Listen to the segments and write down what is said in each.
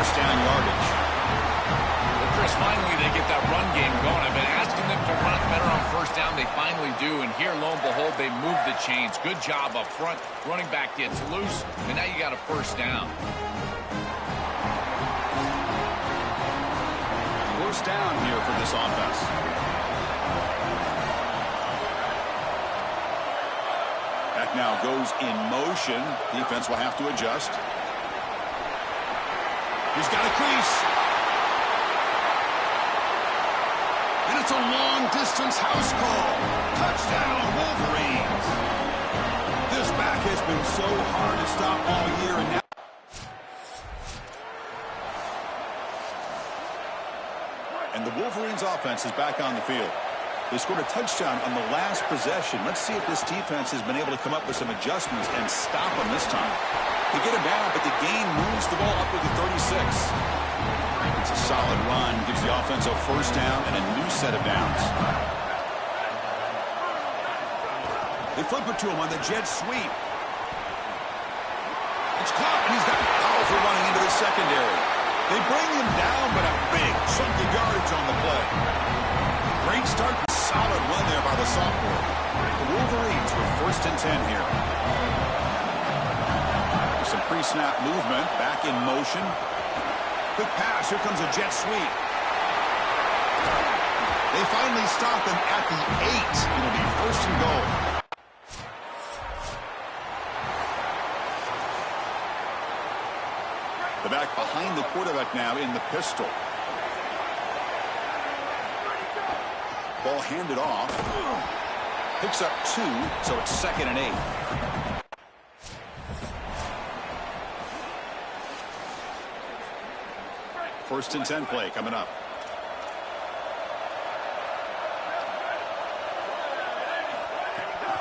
first down yardage. Well, Chris, finally they get that run game going. I've been asking them to run better on first down. They finally do, and here, lo and behold, they move the chains. Good job up front. Running back gets loose, and now you got a first down. First down here for this offense. That now goes in motion. Defense will have to adjust. He's got a crease. And it's a long-distance house call. Touchdown, Wolverines. This back has been so hard to stop all year, and now and the Wolverines offense is back on the field. They scored a touchdown on the last possession. Let's see if this defense has been able to come up with some adjustments and stop them this time. They get him down, but the gain moves the ball up with the 36. It's a solid run, gives the offense a first down and a new set of downs. They flip it to him on the jet sweep. It's caught, and he's got powerful running into the secondary. They bring him down, but a big chunk of yardage on the play. Great start, solid run there by the sophomore. The Wolverines with first and 10 here. Some pre-snap movement, back in motion. Quick pass, here comes a jet sweep. They finally stop him at the 8. It'll be first and goal. The back behind the quarterback now in the pistol. Ball handed off. Picks up 2, so it's 2nd and 8. First and 10 play coming up.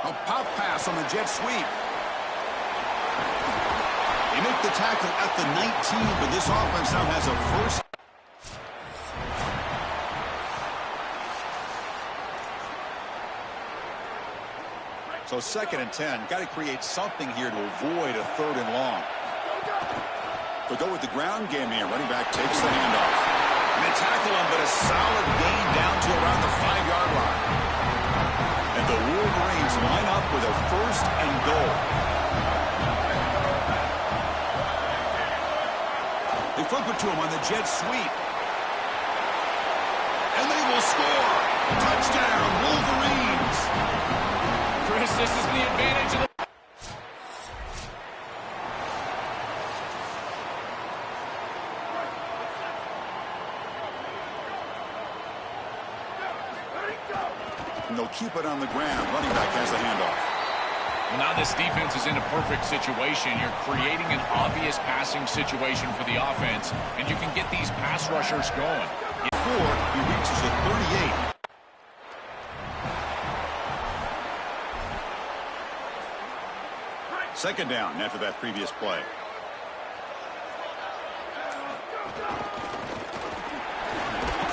A pop pass on the jet sweep. They make the tackle at the 19, but this offense now has a first. So 2nd and 10. Got to create something here to avoid a 3rd and long. They'll go with the ground game here. Running back takes the handoff. And they tackle him, but a solid gain down to around the 5-yard line. And the Wolverines line up with a first and goal. They flip it to him on the jet sweep. And they will score. Touchdown, Wolverines. Chris, this is the advantage of the... And they'll keep it on the ground. Running back has the handoff. Well, now this defense is in a perfect situation. You're creating an obvious passing situation for the offense, and you can get these pass rushers going. In 4, he reaches the 38. Second down after that previous play.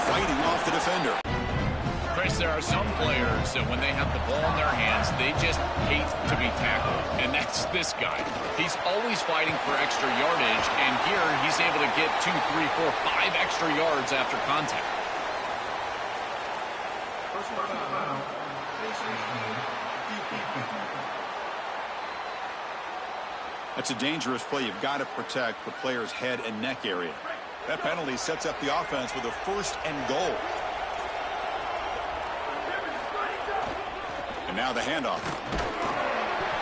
Fighting off the defender. Chris, there are some players that when they have the ball in their hands, they just hate to be tackled. And that's this guy. He's always fighting for extra yardage, and here he's able to get 2, 3, 4, 5 extra yards after contact. That's a dangerous play. You've got to protect the player's head and neck area. That penalty sets up the offense with a first and goal. And now the handoff.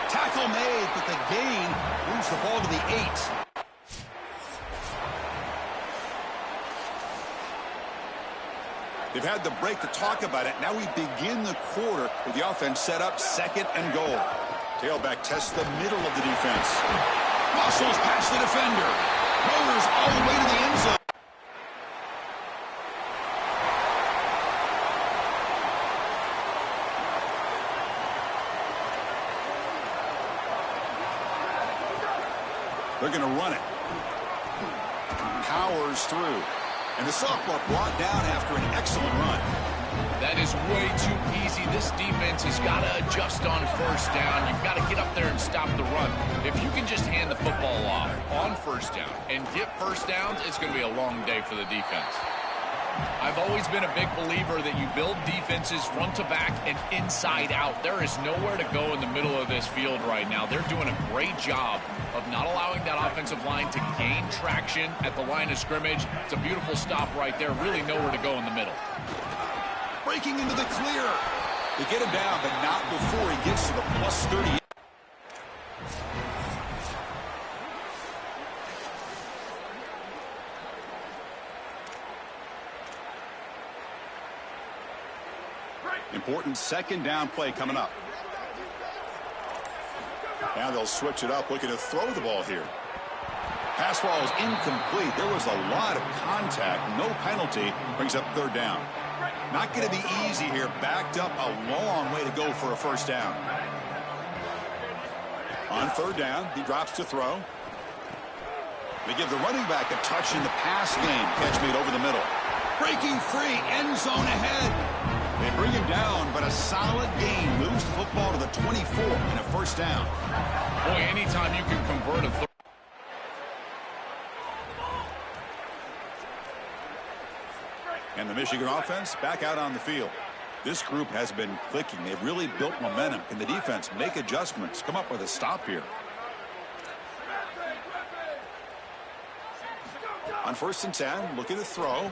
Tackle made, but the gain moves the ball to the 8. They've had the break to talk about it. Now we begin the quarter with the offense set up 2nd and goal. Tailback tests the middle of the defense. Muscles past the defender. Rollers all the way to the end zone. They're going to run it. Powers through. And the sophomore brought down after an excellent run. That is way too easy. This defense has got to adjust on first down. You've got to get up there and stop the run. If you can just hand the football off on first down and get first downs, it's going to be a long day for the defense. I've always been a big believer that you build defenses front to back and inside out. There is nowhere to go in the middle of this field right now. They're doing a great job of not allowing that offensive line to gain traction at the line of scrimmage. It's a beautiful stop right there. Really nowhere to go in the middle. Breaking into the clear. They get him down, but not before he gets to the plus 30. Important second down play coming up. Now they'll switch it up, looking to throw the ball here. Pass ball is incomplete. There was a lot of contact. No penalty. Brings up third down. Not going to be easy here. Backed up a long way to go for a first down. On third down, he drops to throw. They give the running back a touch in the pass game. Catch made over the middle. Breaking free. End zone ahead. They bring him down, but a solid gain moves the football to the 24 and a first down. Boy, anytime you can convert a third. And the Michigan offense back out on the field. This group has been clicking. They've really built momentum. Can the defense make adjustments? Come up with a stop here. On first and 10, looking to throw.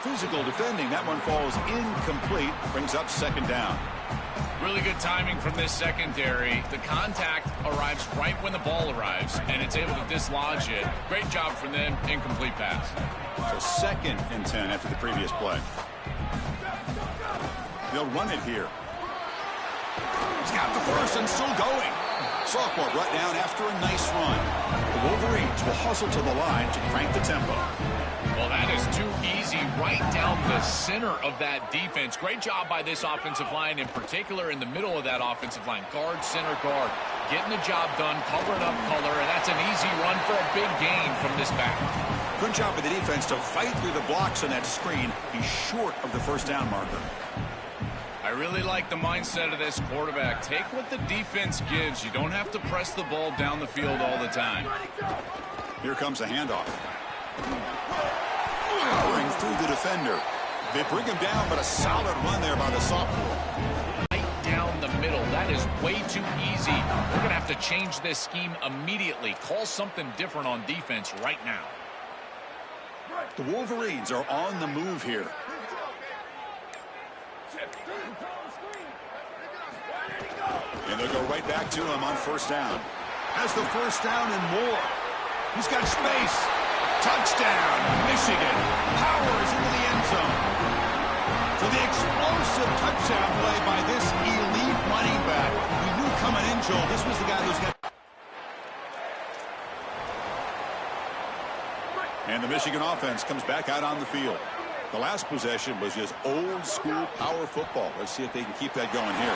Physical defending. That one falls incomplete. Brings up second down. Really good timing from this secondary. The contact arrives right when the ball arrives, and it's able to dislodge it. Great job from them. Incomplete pass. So second and 10 after the previous play. They'll run it here. He's got the first and still going. Sophomore brought down after a nice run. The Wolverines will hustle to the line to crank the tempo. Well, that is too easy right down the center of that defense. Great job by this offensive line, in particular in the middle of that offensive line. Guard, center guard, getting the job done, covering up color, and that's an easy run for a big gain from this back. Good job by the defense to fight through the blocks on that screen. He's short of the first down marker. I really like the mindset of this quarterback. Take what the defense gives. You don't have to press the ball down the field all the time. Here comes a handoff. Powering through the defender. They bring him down, but a solid run there by the sophomore. Right down the middle. That is way too easy. We're going to have to change this scheme immediately. Call something different on defense right now. The Wolverines are on the move here. And they'll go right back to him on first down. Has the first down and more. He's got space. Touchdown, Michigan. Powers into the end zone. So the explosive touchdown play by this elite running back. We knew coming in, Joel, this was the guy who's got. And the Michigan offense comes back out on the field. The last possession was just old-school power football. Let's see if they can keep that going here.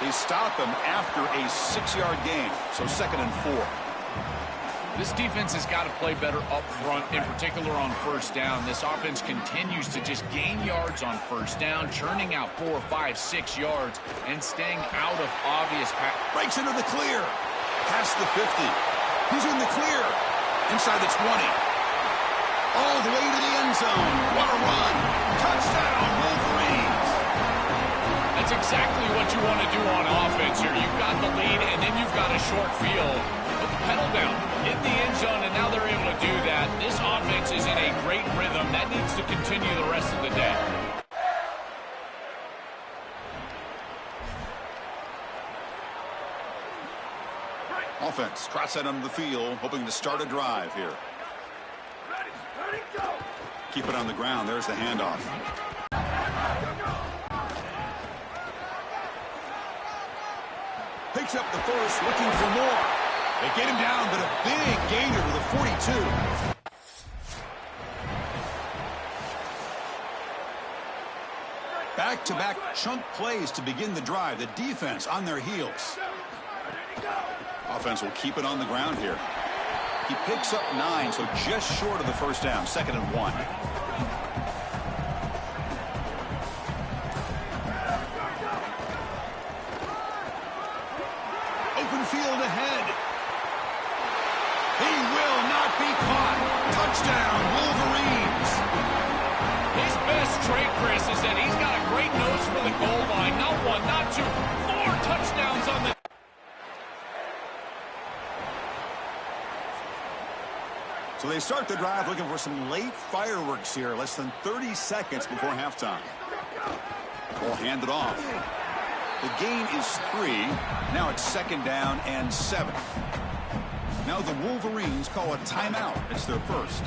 They stop him after a 6-yard gain, so second and 4. This defense has got to play better up front, in particular on first down. This offense continues to just gain yards on first down, churning out 4, 5, 6 yards, and staying out of obvious pass. Breaks into the clear. Past the 50. He's in the clear. Inside the 20. All the way to the end zone. What a run. Touchdown, Wolverines. That's exactly what you want to do on offense here. You've got the lead, and then you've got a short field. Put the pedal down, hit the end zone, and now they're able to do that. This offense is in a great rhythm. That needs to continue the rest of the day. Offense trots out onto the field, hoping to start a drive here. Keep it on the ground. There's the handoff. Picks up the first, looking for more. They get him down, but a big gainer to the 42. Back-to-back chunk plays to begin the drive. The defense on their heels. Offense will keep it on the ground here. He picks up 9, so just short of the first down. Second and 1. trait, Chris, is that he's got a great nose for the goal line. Not one, not two, 4 touchdowns on the... So they start the drive looking for some late fireworks here. Less than 30 seconds before halftime. Ball handed off. The gain is 3. Now it's 2nd down and 7. Now the Wolverines call a timeout. It's their first.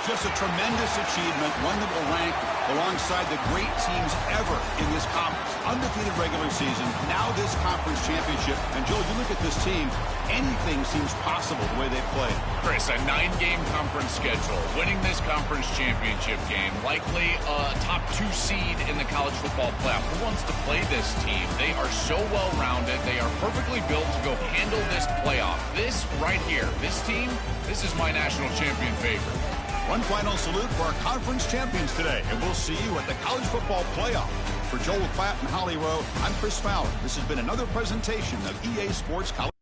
Just a tremendous achievement, one that will rank alongside the great teams ever in this conference. Undefeated regular season, now this conference championship. And, Joel, you look at this team, anything seems possible the way they play. Chris, a 9-game conference schedule. Winning this conference championship game. Likely a top 2 seed in the college football playoff. Who wants to play this team? They are so well-rounded. They are perfectly built to go handle this playoff. This right here, this team, this is my national champion favorite. One final salute for our conference champions today, and we'll see you at the college football playoff. For Joel Klatt and Holly Rowe, I'm Chris Fowler. This has been another presentation of EA Sports College.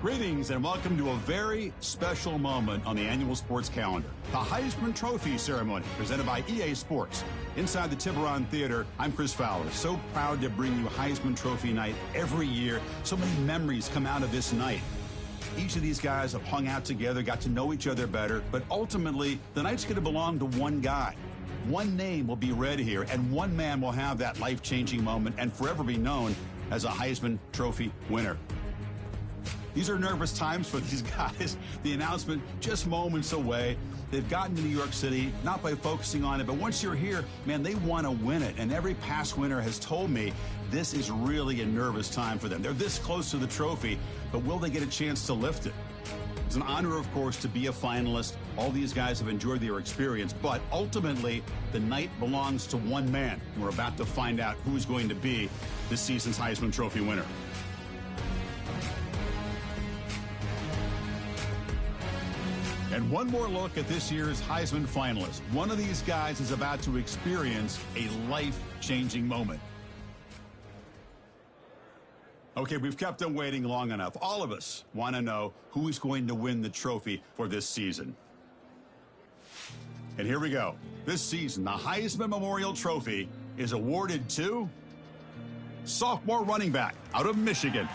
Greetings and welcome to a very special moment on the annual sports calendar. The Heisman Trophy ceremony presented by EA Sports. Inside the Tiburon Theater, I'm Chris Fowler. So proud to bring you Heisman Trophy night every year. So many memories come out of this night. Each of these guys have hung out together, got to know each other better, but ultimately, the night's going to belong to one guy. One name will be read here, and one man will have that life-changing moment and forever be known as a Heisman Trophy winner. These are nervous times for these guys. The announcement just moments away. They've gotten to New York City, not by focusing on it, but once you're here, man, they want to win it. And every past winner has told me this is really a nervous time for them. They're this close to the trophy, but will they get a chance to lift it? It's an honor, of course, to be a finalist. All these guys have enjoyed their experience, but ultimately, the night belongs to one man. We're about to find out who's going to be this season's Heisman Trophy winner. And one more look at this year's Heisman finalists. One of these guys is about to experience a life-changing moment. Okay, we've kept them waiting long enough. All of us want to know who is going to win the trophy for this season. And here we go. This season, the Heisman Memorial Trophy is awarded to sophomore running back out of Michigan.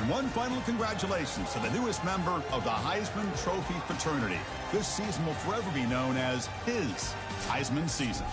One final congratulations to the newest member of the Heisman Trophy fraternity. This season will forever be known as his Heisman season.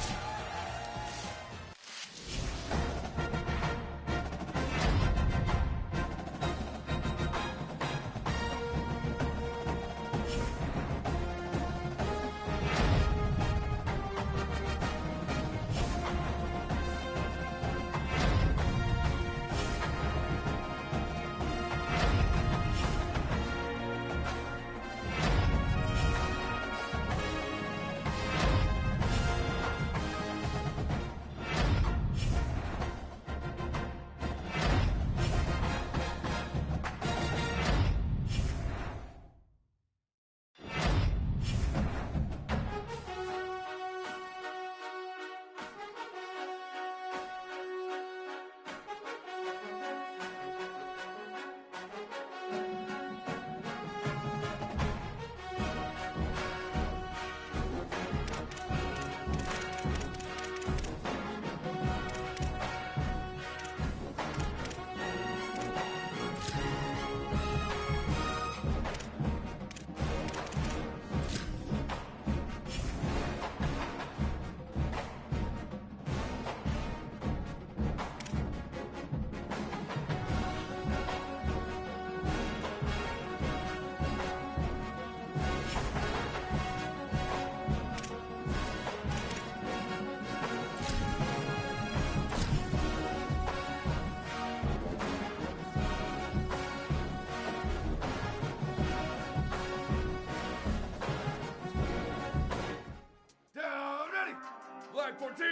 Flag 14!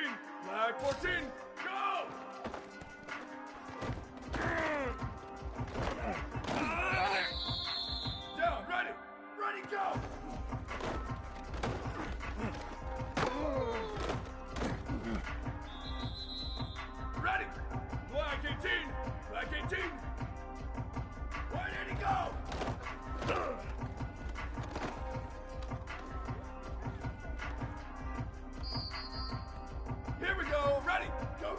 Flag 14! Go! Down, ready! Ready, go! Ready! Flag 18! Flag 18! Where did he go? Here we go, ready, go!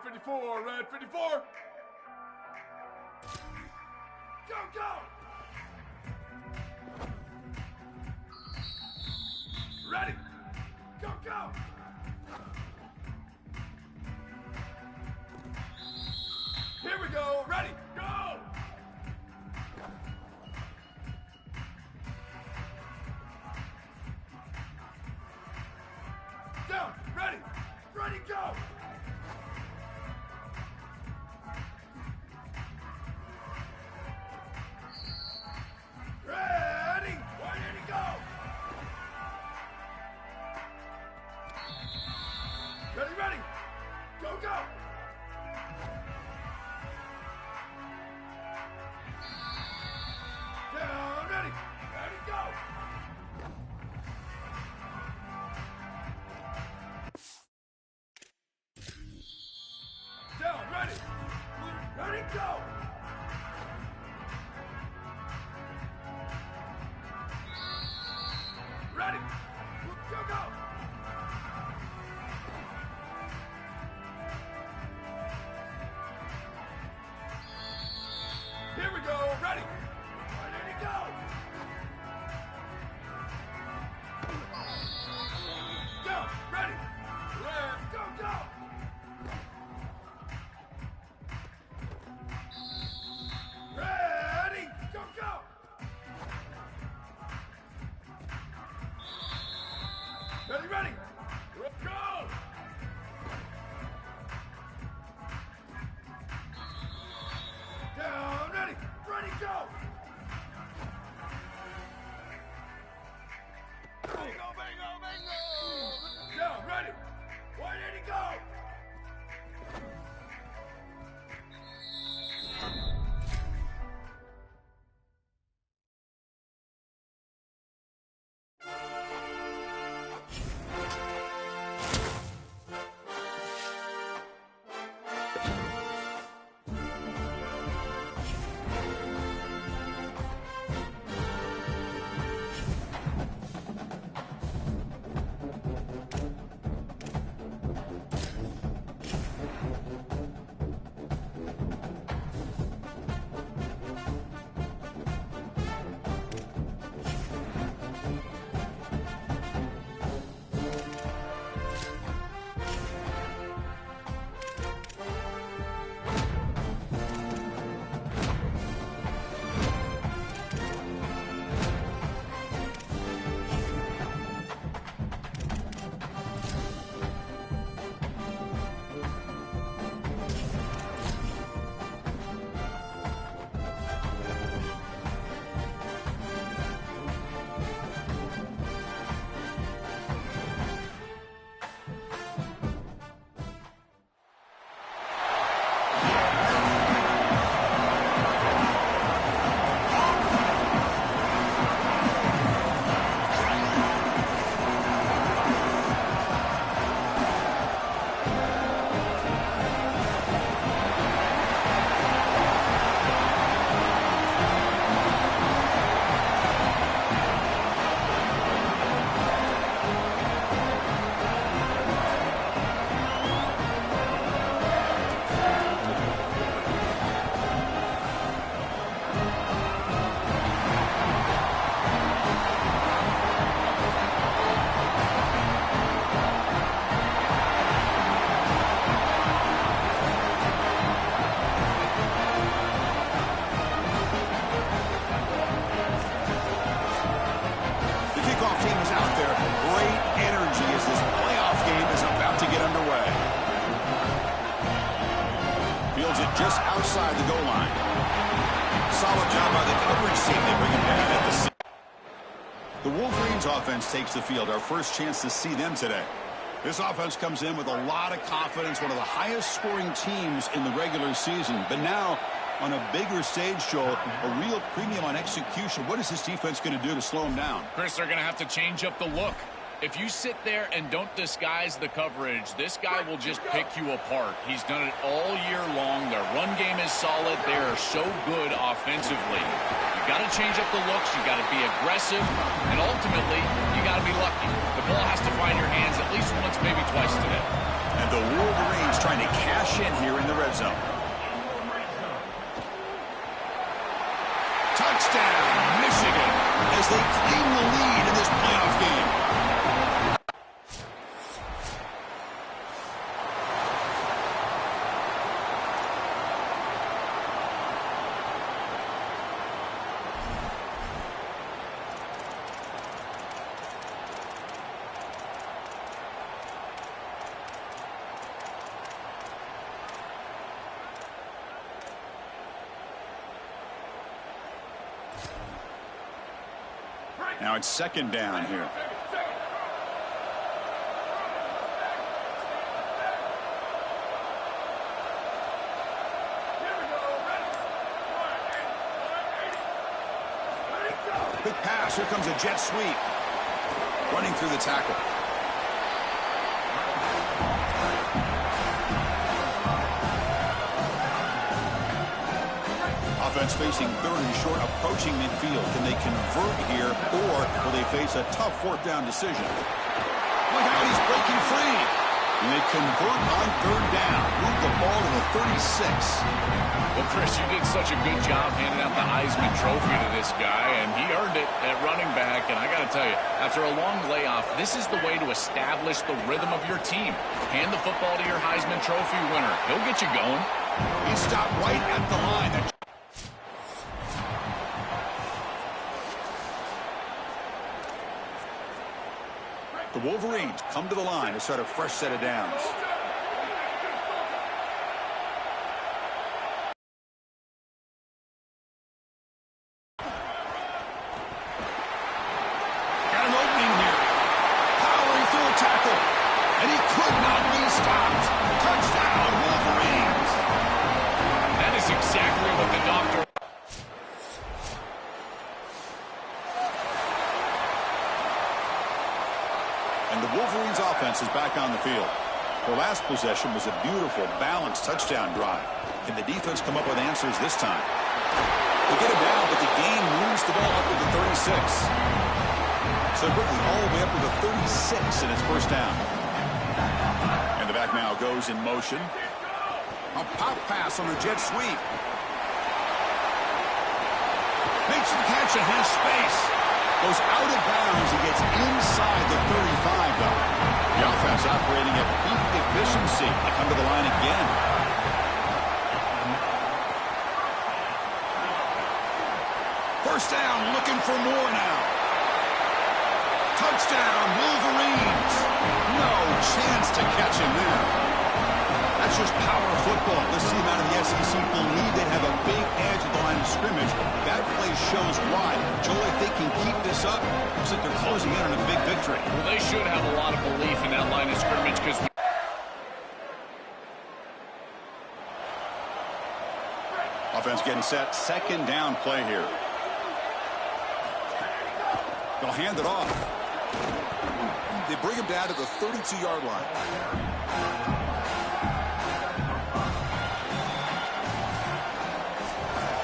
Red 54, red 54. Go, go. Ready. Go, go. Here we go. Ready. Go. Down. Ready. Ready, go. Ready. Where did he go? Ready, ready. Go, go. Down, ready. Ready, go. Down, ready. Ready, go. Ready. Go, go. Here we go. Ready. Where did he go? Down. Ready. Left. Go, go. Ready. Go, go. Ready, ready. Go. Down, ready. Ready, go. Bingo, bingo, bingo. Down, ready. Where did he go? just outside the goal line. Solid job by the coverage team. They bring him down at the C. The Wolverines offense takes the field. Our first chance to see them today. This offense comes in with a lot of confidence, one of the highest scoring teams in the regular season. But now, on a bigger stage, Joel, a real premium on execution. What is this defense going to do to slow them down? Chris, they're going to have to change up the look. If you sit there and don't disguise the coverage, this guy will just pick you apart. He's done it all year long. Their run game is solid. They are so good offensively. You got to change up the looks. You got to be aggressive. And ultimately, you got to be lucky. The ball has to find your hands at least once, maybe twice today. And the Wolverines defense trying to cash in here in the red zone. Touchdown, Michigan, as they claim the lead in this playoff game. Now it's second down here. Quick pass. Here comes a jet sweep. Running through the tackle. Offense facing third and short, approaching midfield. Can they convert here, or will they face a tough fourth down decision? Look out, he's breaking free. And they convert on third down. Move the ball to the 36. Well, Chris, you did such a good job handing out the Heisman Trophy to this guy, and he earned it at running back. And I got to tell you, after a long layoff, this is the way to establish the rhythm of your team. Hand the football to your Heisman Trophy winner. He'll get you going. He stopped right at the line. The Wolverines come to the line to start a fresh set of downs. Got an opening here. Powering through a tackle. And he could not be stopped. Touchdown, Wolverines. That is exactly what the doctor... And the Wolverines offense is back on the field. Their last possession was a beautiful, balanced touchdown drive. Can the defense come up with answers this time? They get it down, but the game moves the ball up to the 36. So quickly all the way up to the 36, and it's first down. And the back now goes in motion. A pop pass on a jet sweep. Makes the catch and has space. Goes out of bounds and gets inside the 35, though. The offense operating at peak efficiency. They come to the line again. First down, looking for more now. Touchdown, Wolverines. No chance to catch him there. That's just power football. This team out of the SEC believe they have a big edge at the line of scrimmage. That play shows why. Joel, if they can keep this up, looks like they're closing in on a big victory. Well, they should have a lot of belief in that line of scrimmage because... Offense getting set. Second down play here. They'll hand it off. They bring him down to the 32-yard line.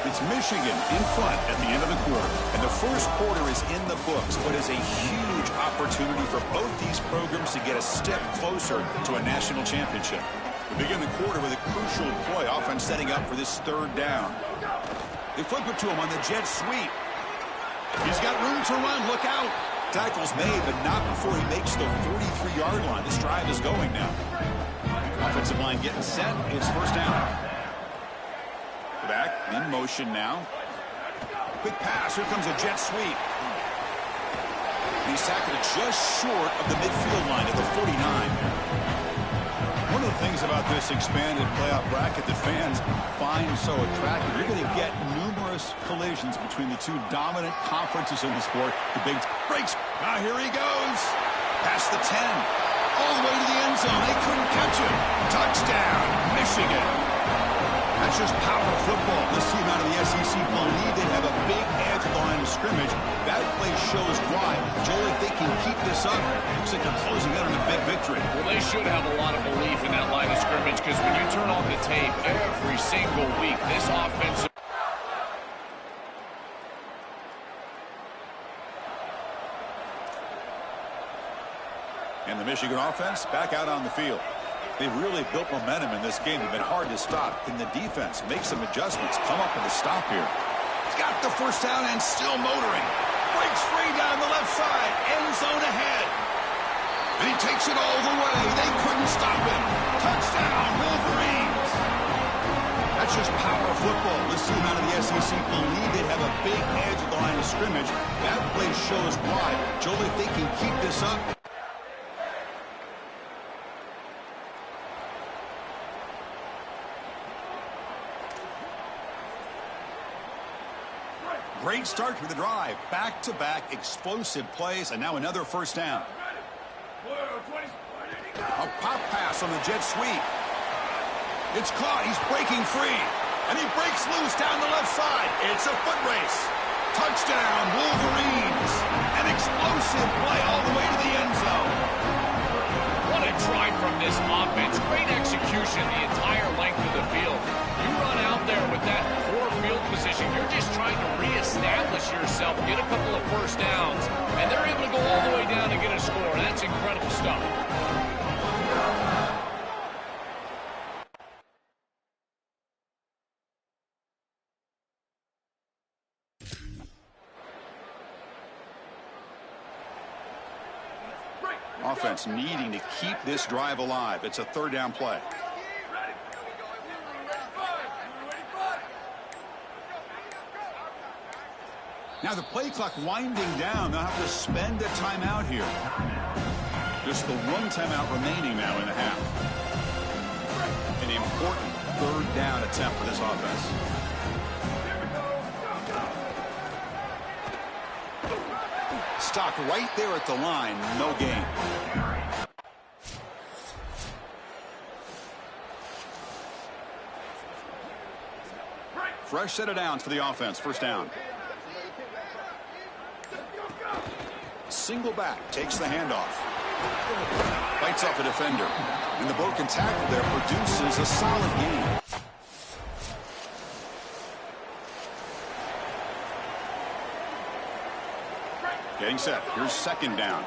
It's Michigan in front at the end of the quarter. And the first quarter is in the books, but is a huge opportunity for both these programs to get a step closer to a national championship. We begin the quarter with a crucial play. Offense setting up for this third down. They flip it to him on the jet sweep. He's got room to run. Look out. Tackle's made, but not before he makes the 43-yard line. This drive is going now. Offensive line getting set. It's first down. Back in motion now. Quick pass. Here comes a jet sweep. He's tackled just short of the midfield line at the 49. One of the things about this expanded playoff bracket that fans find so attractive, you're going to get numerous collisions between the two dominant conferences in the sport. The big breaks. Now here he goes. Past the 10. All the way to the end zone. They couldn't catch him. Touchdown, Michigan. That's just power football. This team out of the SEC believe they have a big edge at the line of scrimmage. That play shows why. Joel, if they can keep this up, looks like they're closing in on a big victory. Well, they should have a lot of belief in that line of scrimmage because when you turn on the tape every single week, this offensive... And the Michigan offense back out on the field. They've really built momentum in this game. They've been hard to stop. Can the defense make some adjustments, come up with a stop here? He's got the first down and still motoring. Breaks free down the left side. End zone ahead. And he takes it all the way. They couldn't stop him. Touchdown, Wolverines. That's just power football. This team out of the SEC believe they have a big edge at the line of scrimmage. That play shows why. Joel, if they can keep this up. Great start to the drive. Back-to-back explosive plays, and now another first down. A pop pass on the jet sweep. It's caught. He's breaking free. And he breaks loose down the left side. It's a foot race. Touchdown, Wolverines. An explosive play all the way to the end zone. What a drive from this offense. Great execution the entire length of the field. You run out there with that poor field position. You're just trying to reestablish yourself, get a couple of first downs, and they're able to go all the way down and get a score. That's incredible stuff. Offense needing to keep this drive alive. It's a third down play. Now the play clock winding down. They'll have to spend a timeout here. Just the one timeout remaining now in the half. An important third down attempt for this offense. Stopped right there at the line. No gain. Fresh set of downs for the offense. First down. Single back. Takes the handoff. Bites off a defender. And the broken tackle there produces a solid gain. Getting set. Here's second down.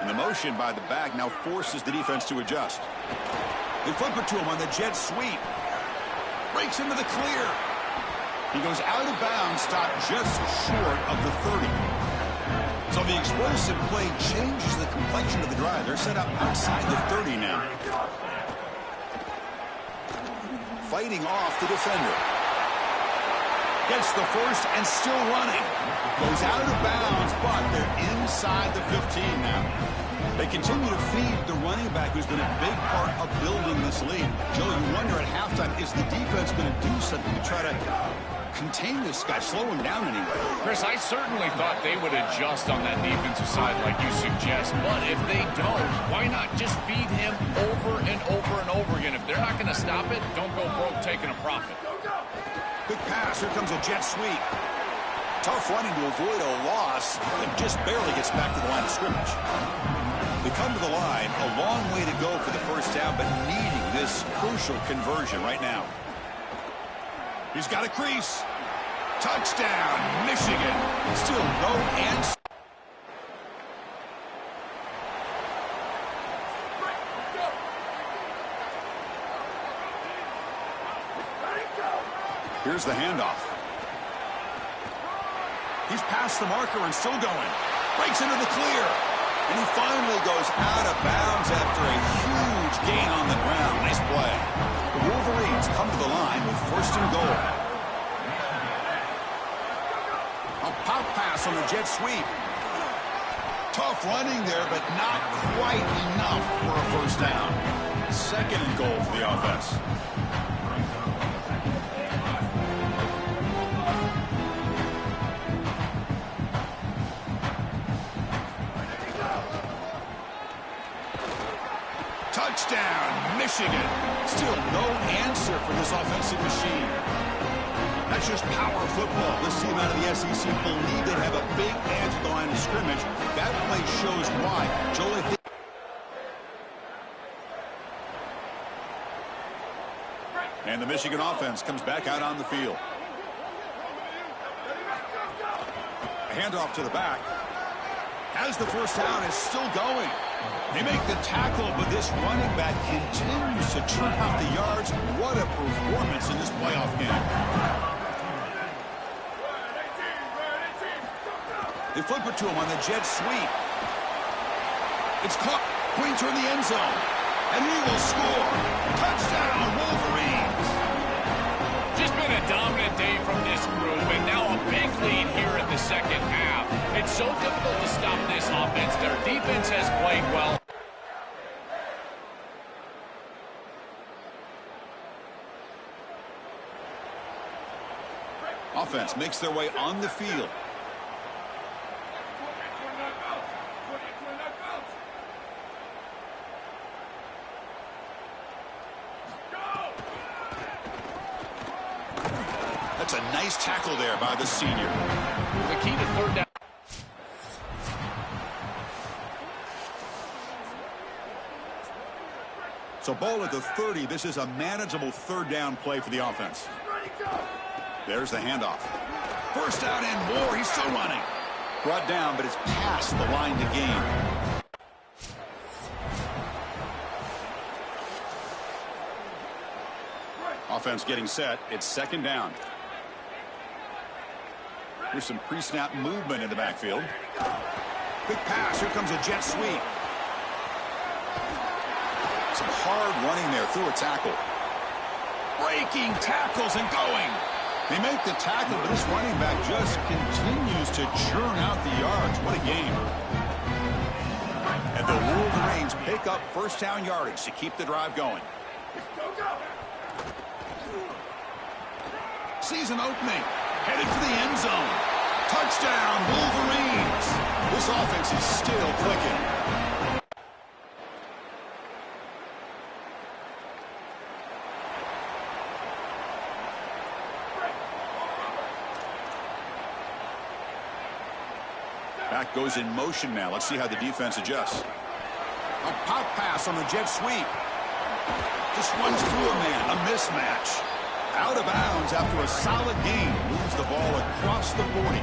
And the motion by the back now forces the defense to adjust. They flip it to him on the jet sweep. Breaks into the clear. He goes out of bounds, stopped just short of the 30. So the explosive play changes the complexion of the drive. They're set up outside the 30 now. Fighting off the defender. Gets the first and still running. Goes out of bounds, but they're inside the 15 now. They continue to feed the running back who's been a big part of building this lead. Joe, you wonder at halftime, is the defense going to do something to try to contain this guy, slow him down anyway? Chris, I certainly thought they would adjust on that defensive side like you suggest, but if they don't, why not just feed him over and over and over again? If they're not going to stop it, don't go broke taking a profit. Big pass. Here comes a jet sweep. Tough running to avoid a loss, and just barely gets back to the line of scrimmage. They come to the line, a long way to go for the first down, but needing this crucial conversion right now. He's got a crease. Touchdown, Michigan. Still no answer. Here's the handoff. He's past the marker and still going. Breaks into the clear. And he finally goes out of bounds after a huge gain on the ground. Nice play. The Wolverines come to the line with first and goal. A pop pass on the jet sweep. Tough running there, but not quite enough for a first down. Second and goal for the offense. Touchdown, Michigan. Still no answer for this offensive machine. That's just power football. This team out of the SEC believe they have a big edge at the line of scrimmage. That play shows why. Joel, and the Michigan offense comes back out on the field. A handoff to the back. Has the first down, is still going. They make the tackle, but this running back continues to churn out the yards. What a performance in this playoff game. They flip it to him on the jet sweep. It's caught. Pointer in the end zone. And he will score. Touchdown, Wolverines. Just been a dominant day from this group, and now a big lead here in the second half. It's so difficult to stop this offense. Their defense has played well. Offense makes their way on the field. That's a nice tackle there by the senior. The key to third down. So ball at the 30. This is a manageable third down play for the offense. There's the handoff. First down and more. He's still running. Brought down, but it's past the line to gain. Offense getting set. It's second down. There's some pre-snap movement in the backfield. Quick pass. Here comes a jet sweep. Some hard running there through a tackle. Breaking tackles and going. They make the tackle, but this running back just continues to churn out the yards. What a game. And the Wolverines pick up first down yardage to keep the drive going. Season opening. Headed for the end zone. Touchdown, Wolverines. This offense is still clicking. Back goes in motion now. Let's see how the defense adjusts. A pop pass on the jet sweep. Just runs through a man. A mismatch. Out of bounds after a solid gain. Moves the ball across the 40.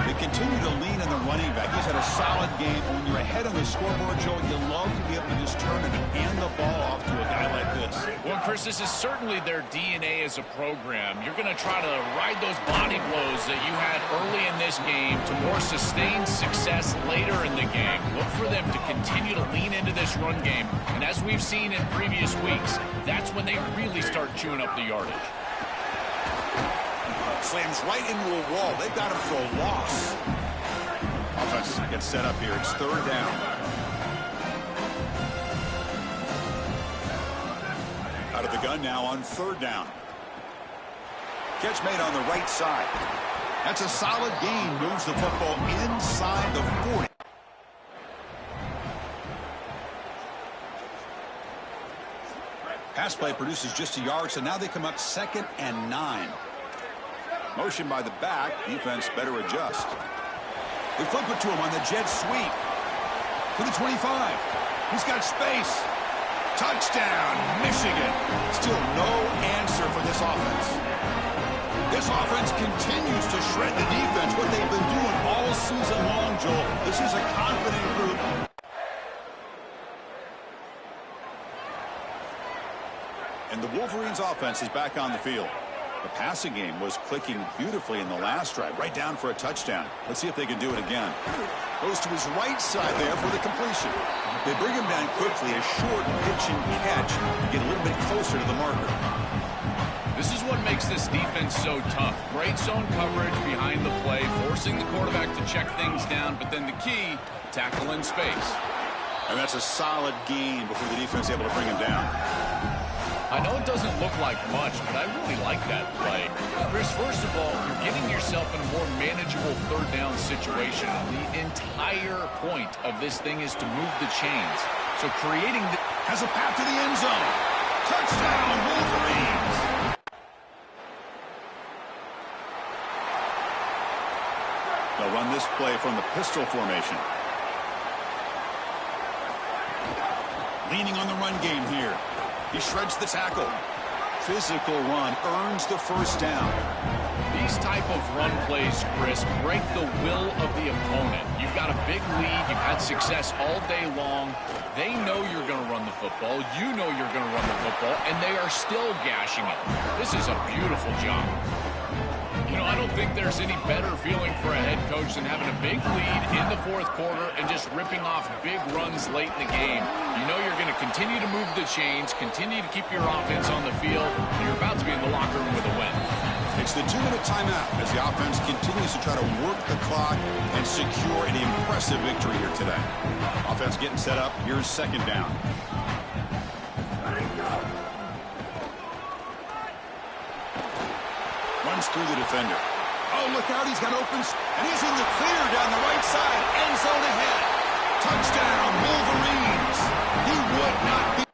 They continue to lean in the running back. He's had a solid game. When you're ahead on the scoreboard, Joe, you love to be able to just turn and hand the ball off to a guy like this. Well, Chris, this is certainly their DNA as a program. You're going to try to ride those body blows that you had early in this game to more sustained success later in the game. Look for them to continue to lean into this run game. And as we've seen in previous weeks, that's when they really start chewing up the yardage. Slams right into a wall. They've got him for a loss. Offense gets set up here. It's third down. Out of the gun now on third down. Catch made on the right side. That's a solid gain. Moves the football inside the 40. Pass play produces just a yard, so now they come up second and 9. Motion by the back. Defense better adjust. They flip it to him on the jet sweep. To the 25. He's got space. Touchdown, Michigan. Still no answer for this offense. This offense continues to shred the defense. What they've been doing all season long, Joel. This is a confident group. And the Wolverines offense is back on the field. The passing game was clicking beautifully in the last drive, right down for a touchdown. Let's see if they can do it again. Goes to his right side there for the completion. They bring him down quickly, a short pitch and catch to get a little bit closer to the marker. This is what makes this defense so tough. Great zone coverage behind the play, forcing the quarterback to check things down, but then the key, tackle in space. And that's a solid gain before the defense is able to bring him down. I know it doesn't look like much, but I really like that play. Chris, first of all, you're getting yourself in a more manageable third down situation. The entire point of this thing is to move the chains. So creating the... Has a path to the end zone. Touchdown, Wolverines! They'll run this play from the pistol formation. Leaning on the run game here. He shreds the tackle. Physical run earns the first down. These type of run plays, Chris, break the will of the opponent. You've got a big lead. You've had success all day long. They know you're going to run the football. You know you're going to run the football, and they are still gashing it. This is a beautiful job. You know, I don't think there's any better feeling for a head coach than having a big lead in the fourth quarter and just ripping off big runs late in the game. You know you're going to continue to move the chains, continue to keep your offense on the field, and you're about to be in the locker room with a win. It's the 2-minute timeout as the offense continues to try to work the clock and secure an impressive victory here today. Offense getting set up. Here's second down. Runs through the defender. Oh, look out. He's got opens. And he's in the clear down the right side. End zone ahead. Touchdown, Wolverines. He would not be.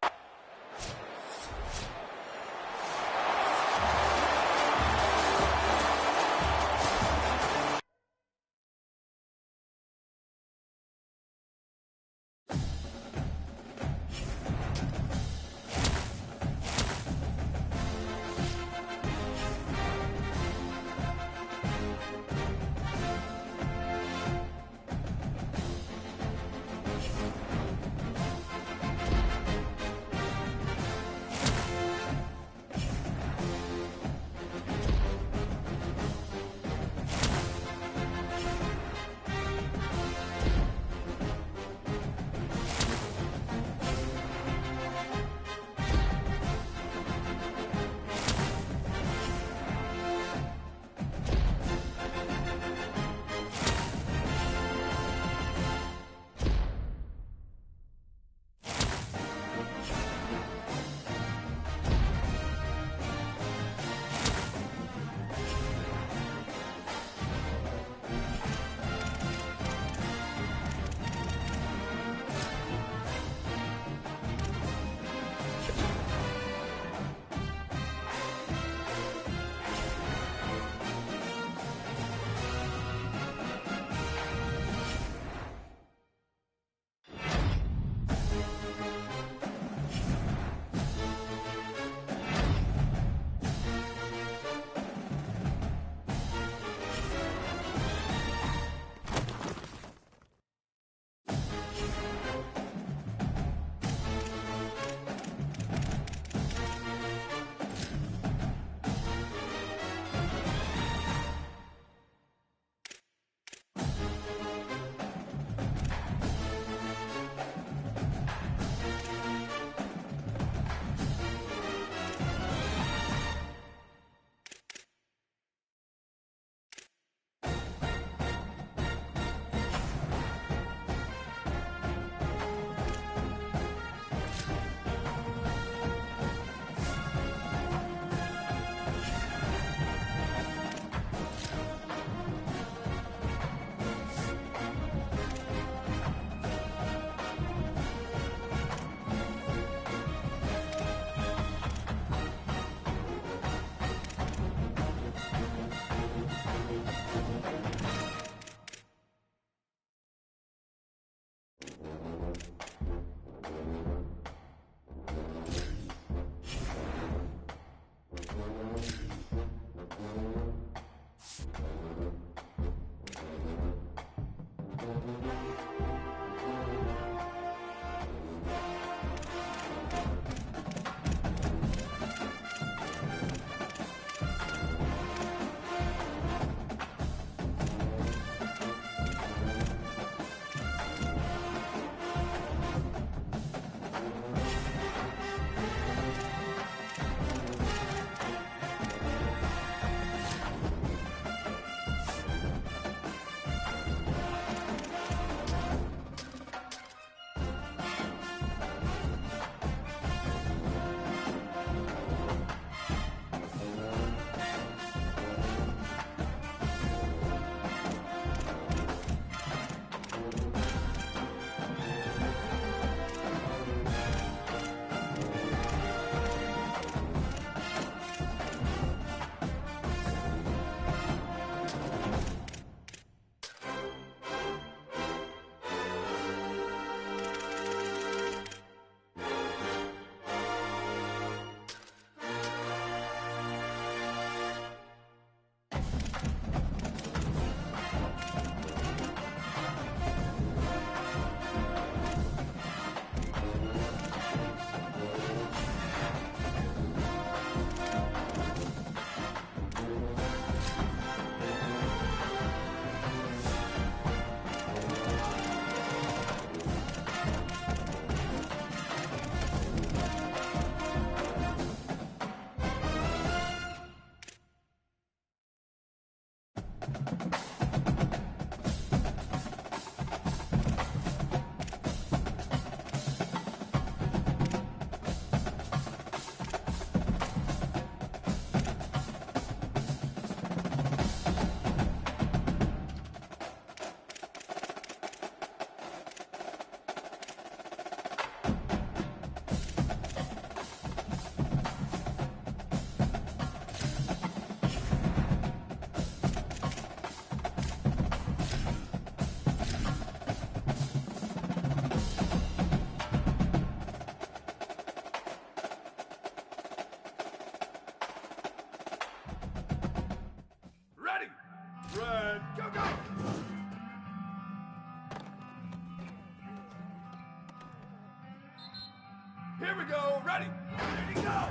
Here we go. Ready. Ready to go.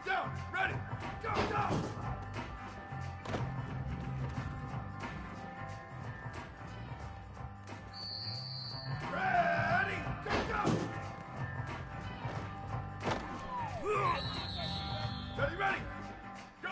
Down. Ready. Go, go. Ready. Go, go. Ready, ready. Go.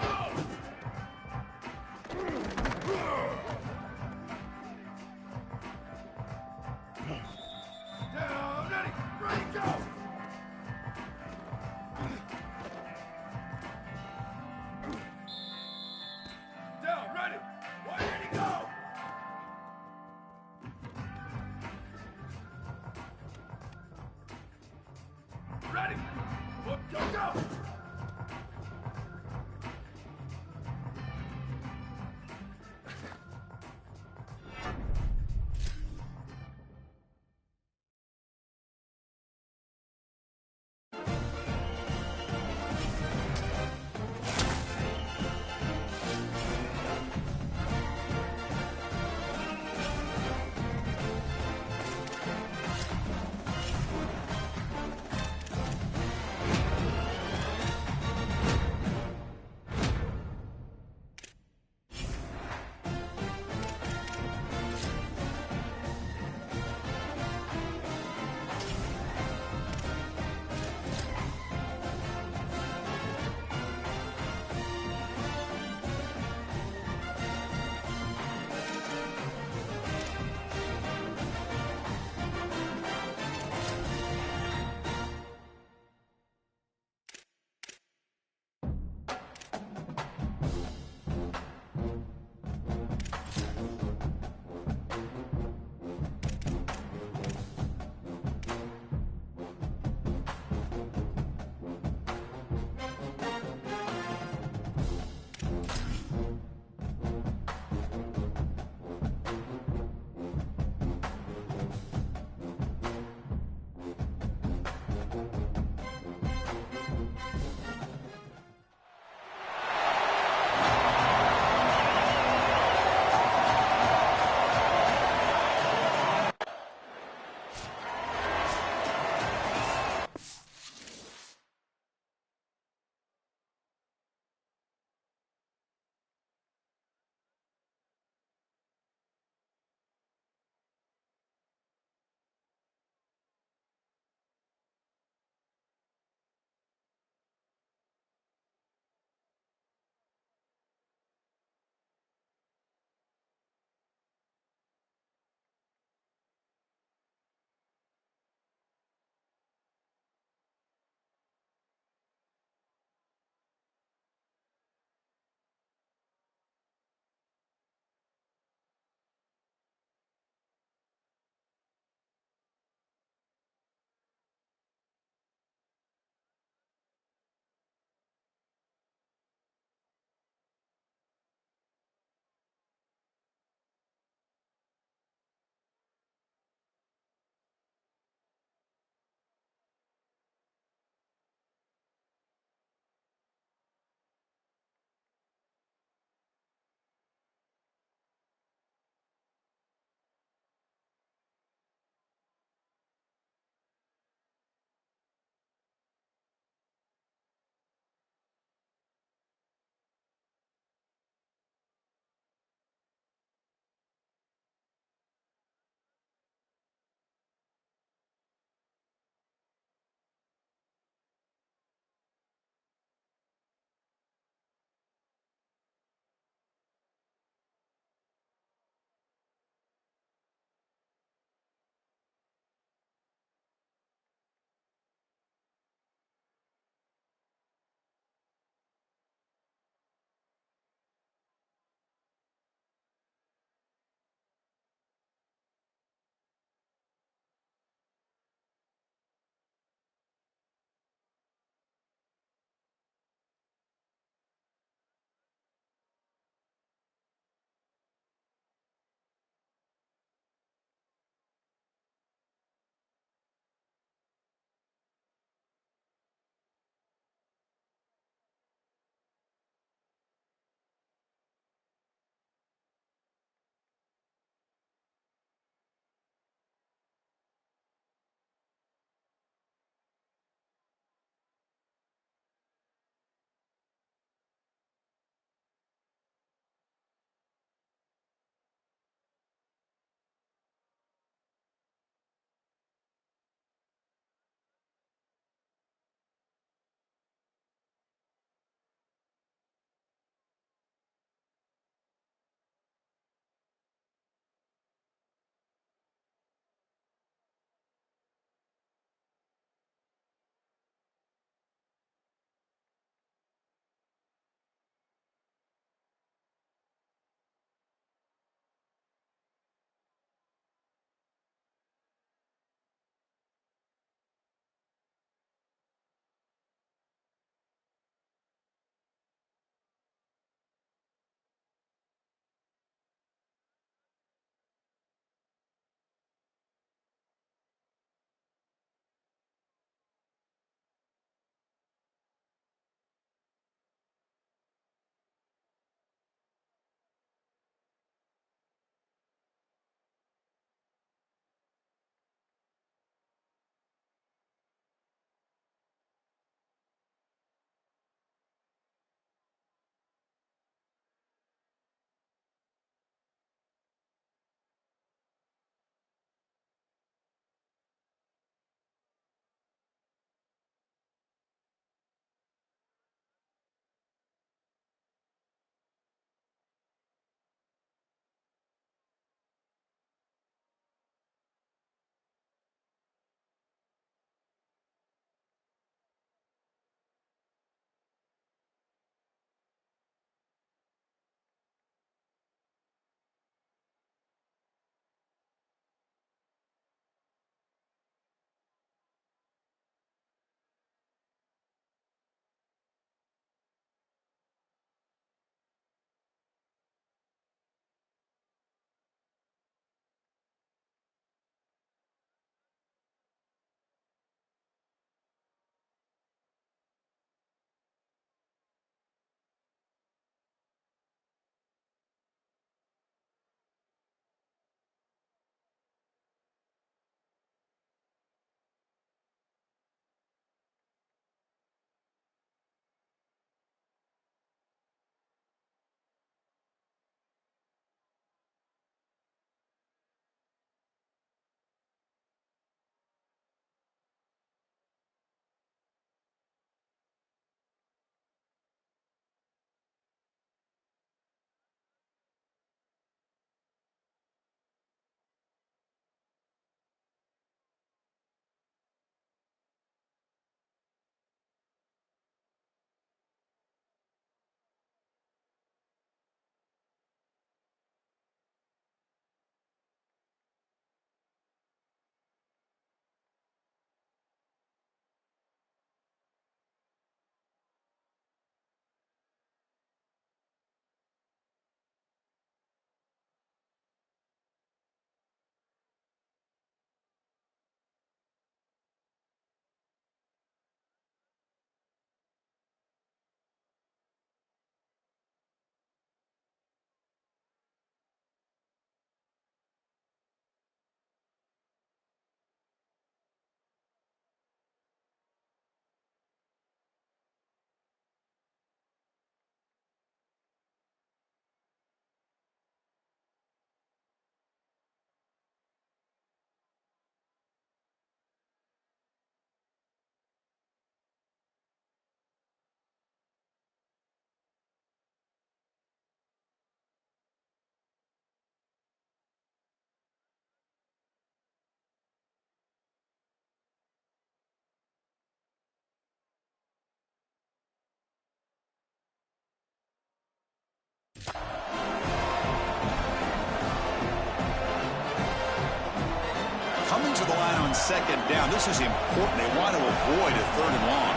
on second down. This is important. They want to avoid a third and long.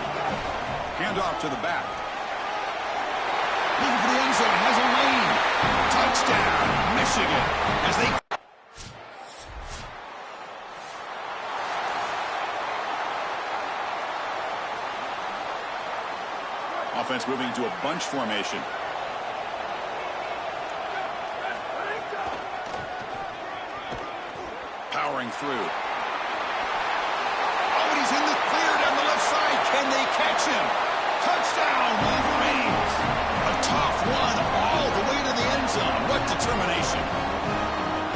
Handoff to the back. Looking for the end zone. Has a lane. Touchdown, Michigan. As they... Offense moving to a bunch formation. Powering through. Oh, and he's in the clear down the left side. Can they catch him? Touchdown, Wolverines. A tough one all the way to the end zone. What determination.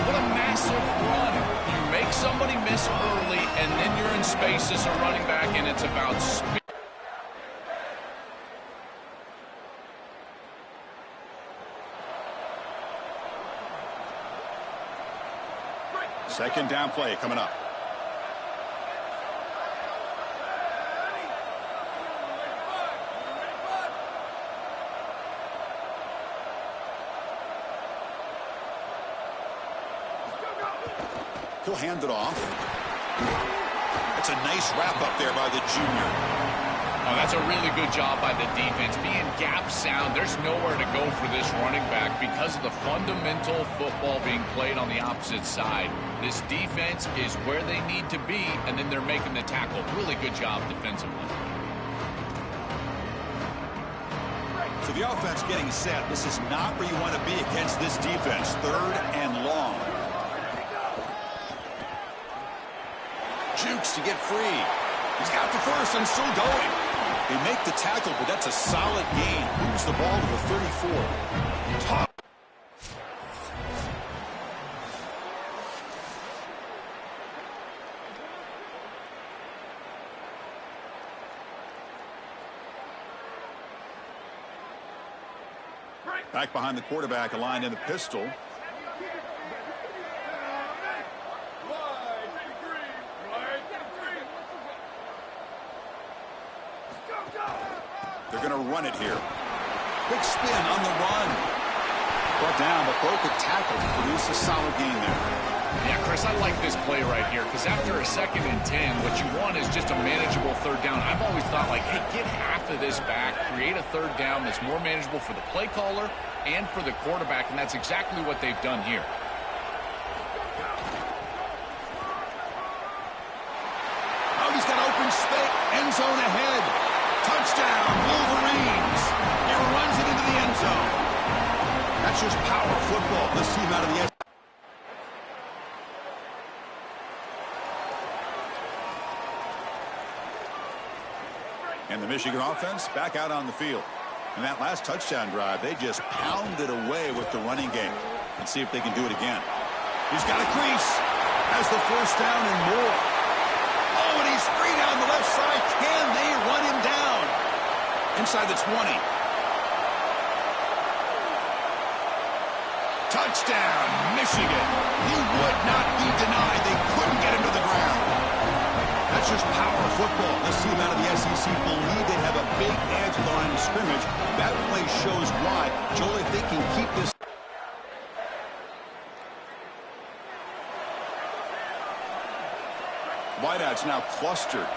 What a massive run. You make somebody miss early, and then you're in space as a running back, and it's about speed. Second down play coming up. He'll hand it off. That's a nice wrap up there by the junior. Oh, that's a really good job by the defense. Being gap sound, there's nowhere to go for this running back because of the fundamental football being played on the opposite side. This defense is where they need to be, and then they're making the tackle. Really good job defensively. So the offense getting set. This is not where you want to be against this defense. Third and long. Jukes to get free. He's got the first and still going. They make the tackle, but that's a solid gain. Moves the ball to the 34. Top. Back behind the quarterback, aligned in the pistol. They're going to run it here. Quick spin on the run. Brought down, but broke a tackle to produce a solid gain there. Yeah, Chris, I like this play right here because after a 2nd and 10, what you want is just a manageable third down. I've always thought, like, hey, get half of this back, create a third down that's more manageable for the play caller and for the quarterback, and that's exactly what they've done here. Oh, he's got open space. End zone ahead. Touchdown, Wolverines. He runs it into the end zone. That's just power football. This team out of the end. And the Michigan offense back out on the field. In that last touchdown drive, they just pounded away with the running game. Let's see if they can do it again. He's got a crease. Has the first down and more. Oh, and he's free down the left side. Can they run him down? Inside the 20. Touchdown, Michigan. He would not be denied. They couldn't get him to the ground. That's just power football. This team out of the SEC believe they have a big edge at the line of scrimmage. That play shows why. Joel, if they can keep this. Wideouts now clustered.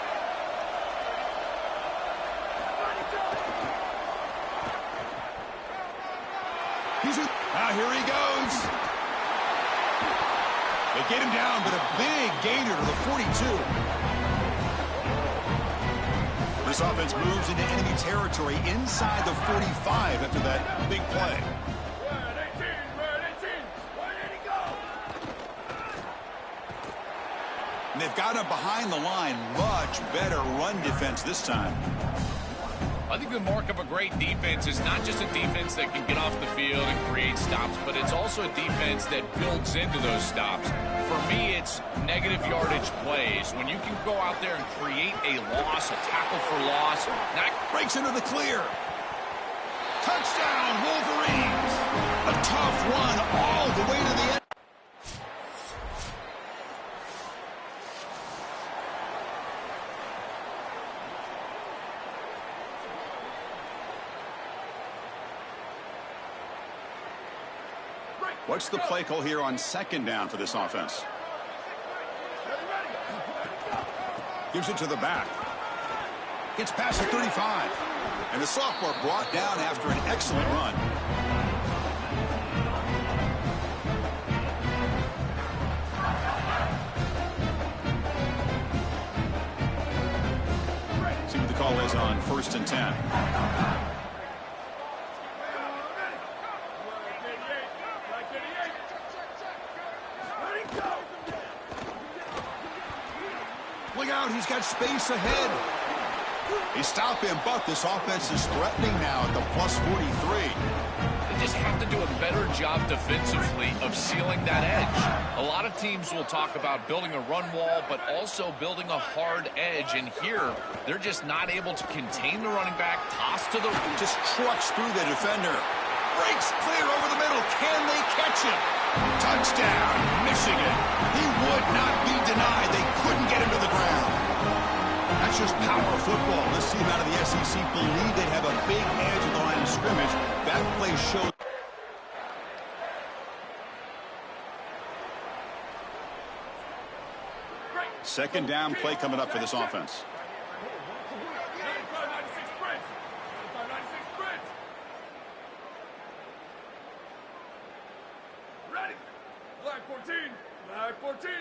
Here he goes. They get him down, but a big gainer to the 42. This offense moves into enemy territory inside the 45 after that big play. And they've got him behind the line. Much better run defense this time. I think the mark of a great defense is not just a defense that can get off the field and create stops, but it's also a defense that builds into those stops. For me, it's negative yardage plays. When you can go out there and create a loss, a tackle for loss. That breaks into the clear. Touchdown, Wolverines. A tough run all the way to the end. What's the play call here on 2nd down for this offense? Gives it to the back. Gets past the 35. And the sophomore brought down after an excellent run. See what the call is on 1st and 10. Look out, he's got space ahead. They stop him, but this offense is threatening now at the plus 43. They just have to do a better job defensively of sealing that edge. A lot of teams will talk about building a run wall, but also building a hard edge. And here, they're just not able to contain the running back. Toss to the... Just trucks through the defender. Breaks clear over the middle. Can they catch him? Touchdown, Michigan. He would not be denied. They couldn't get him to the ground. That's just power football. This team out of the SEC believed they'd have a big edge at the line of scrimmage. That play showed. Second down play coming up for this offense. Ready. Flag 14. Flag 14.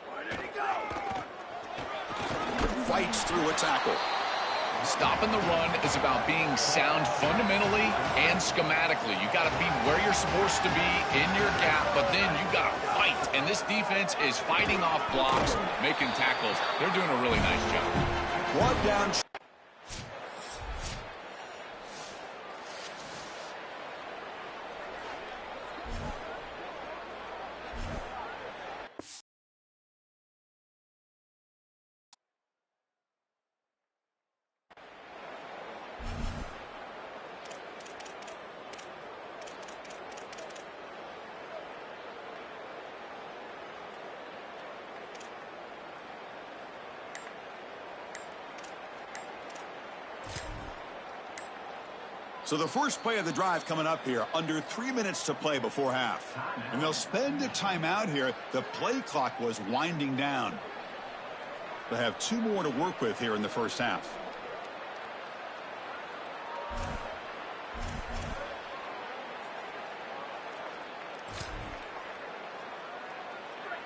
Where did he go? Fights through a tackle. Stopping the run is about being sound fundamentally and schematically. You got to be where you're supposed to be in your gap, but then you got to fight. And this defense is fighting off blocks, making tackles. They're doing a really nice job. Brought down. So the first play of the drive coming up here, under 3 minutes to play before half. And they'll spend a timeout here. The play clock was winding down. They'll have 2 more to work with here in the first half.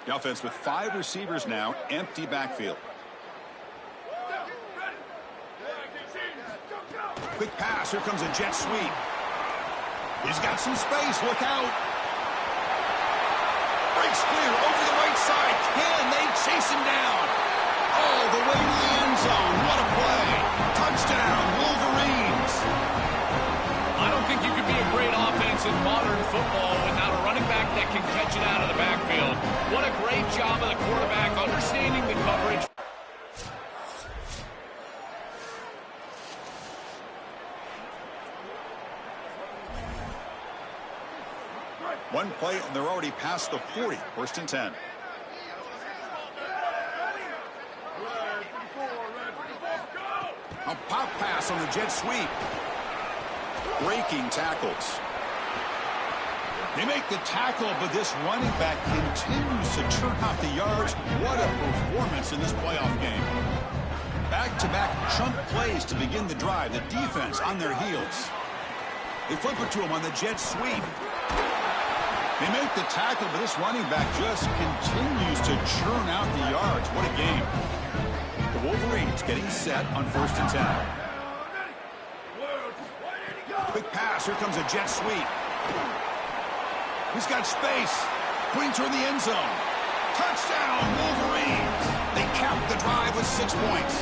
The offense with 5 receivers now, empty backfield. Quick pass. Here comes a jet sweep. He's got some space. Look out. Breaks clear over the right side. Can they chase him down? All the way to the end zone. What a play. Touchdown, Wolverines. I don't think you could be a great offense in modern football without a running back that can catch it out of the backfield. What a great job of the quarterback understanding the coverage. One play, and they're already past the 40. 1st and 10. A pop pass on the jet sweep. Breaking tackles. They make the tackle, but this running back continues to churn out the yards. What a performance in this playoff game. Back-to-back chunk plays to begin the drive. The defense on their heels. They flip it to him on the jet sweep. They make the tackle, but this running back just continues to churn out the yards. What a game. The Wolverines getting set on 1st and 10. Quick pass. Here comes a jet sweep. He's got space. Putting toward the end zone. Touchdown, Wolverines. They cap the drive with 6 points.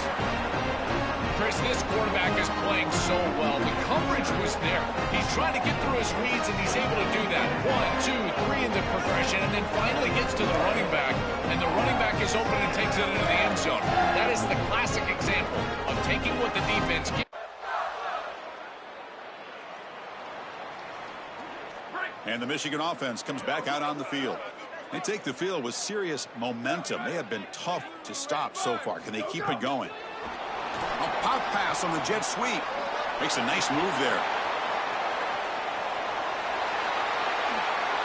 Chris, this quarterback is playing so well. The coverage was there. He's trying to get through his reads, and he's able to do that. 1, 2, 3 in the progression, and then finally gets to the running back, and the running back is open and takes it into the end zone. That is the classic example of taking what the defense gives. And the Michigan offense comes back out on the field. They take the field with serious momentum. They have been tough to stop so far. Can they keep it going? A pop pass on the jet sweep. Makes a nice move there.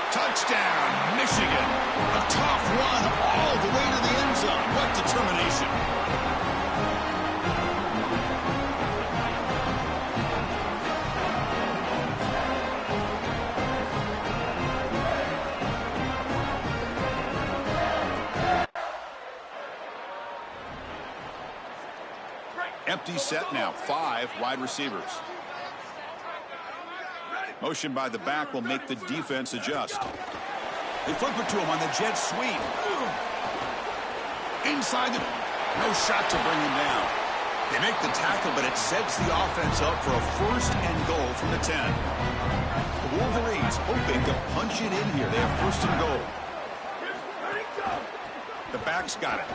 Touchdown, Michigan. A tough run all the way to the end zone. What with determination. Empty set now, 5 wide receivers. Motion by the back will make the defense adjust. They flip it to him on the jet sweep. Inside the... No shot to bring him down. They make the tackle, but it sets the offense up for a 1st and goal from the 10. The Wolverines hoping to punch it in here. They have 1st and goal. The back's got it.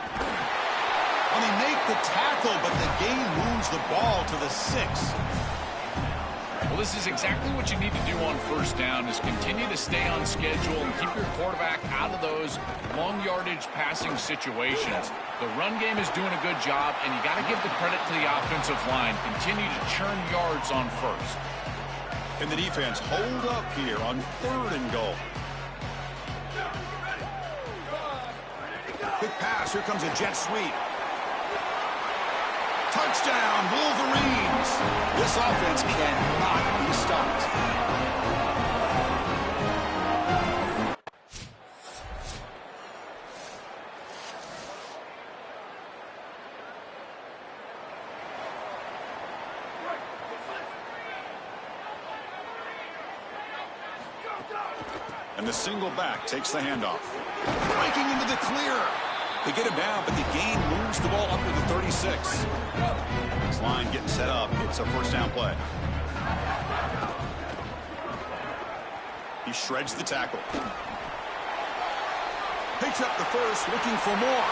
Well, they make the tackle, but the game moves the ball to the 6. Well, this is exactly what you need to do on 1st down, is continue to stay on schedule and keep your quarterback out of those long yardage passing situations. The run game is doing a good job, and you got to give the credit to the offensive line. Continue to churn yards on 1st. And the defense hold up here on 3rd and goal. Quick pass. Here comes a jet sweep. Touchdown, Wolverines. This offense cannot be stopped. And the single back takes the handoff. Breaking into the clear. They get him down, but the gain moves the ball up to the 36. This line getting set up. It's a 1st down play. He shreds the tackle. Picks up the 1st, looking for more.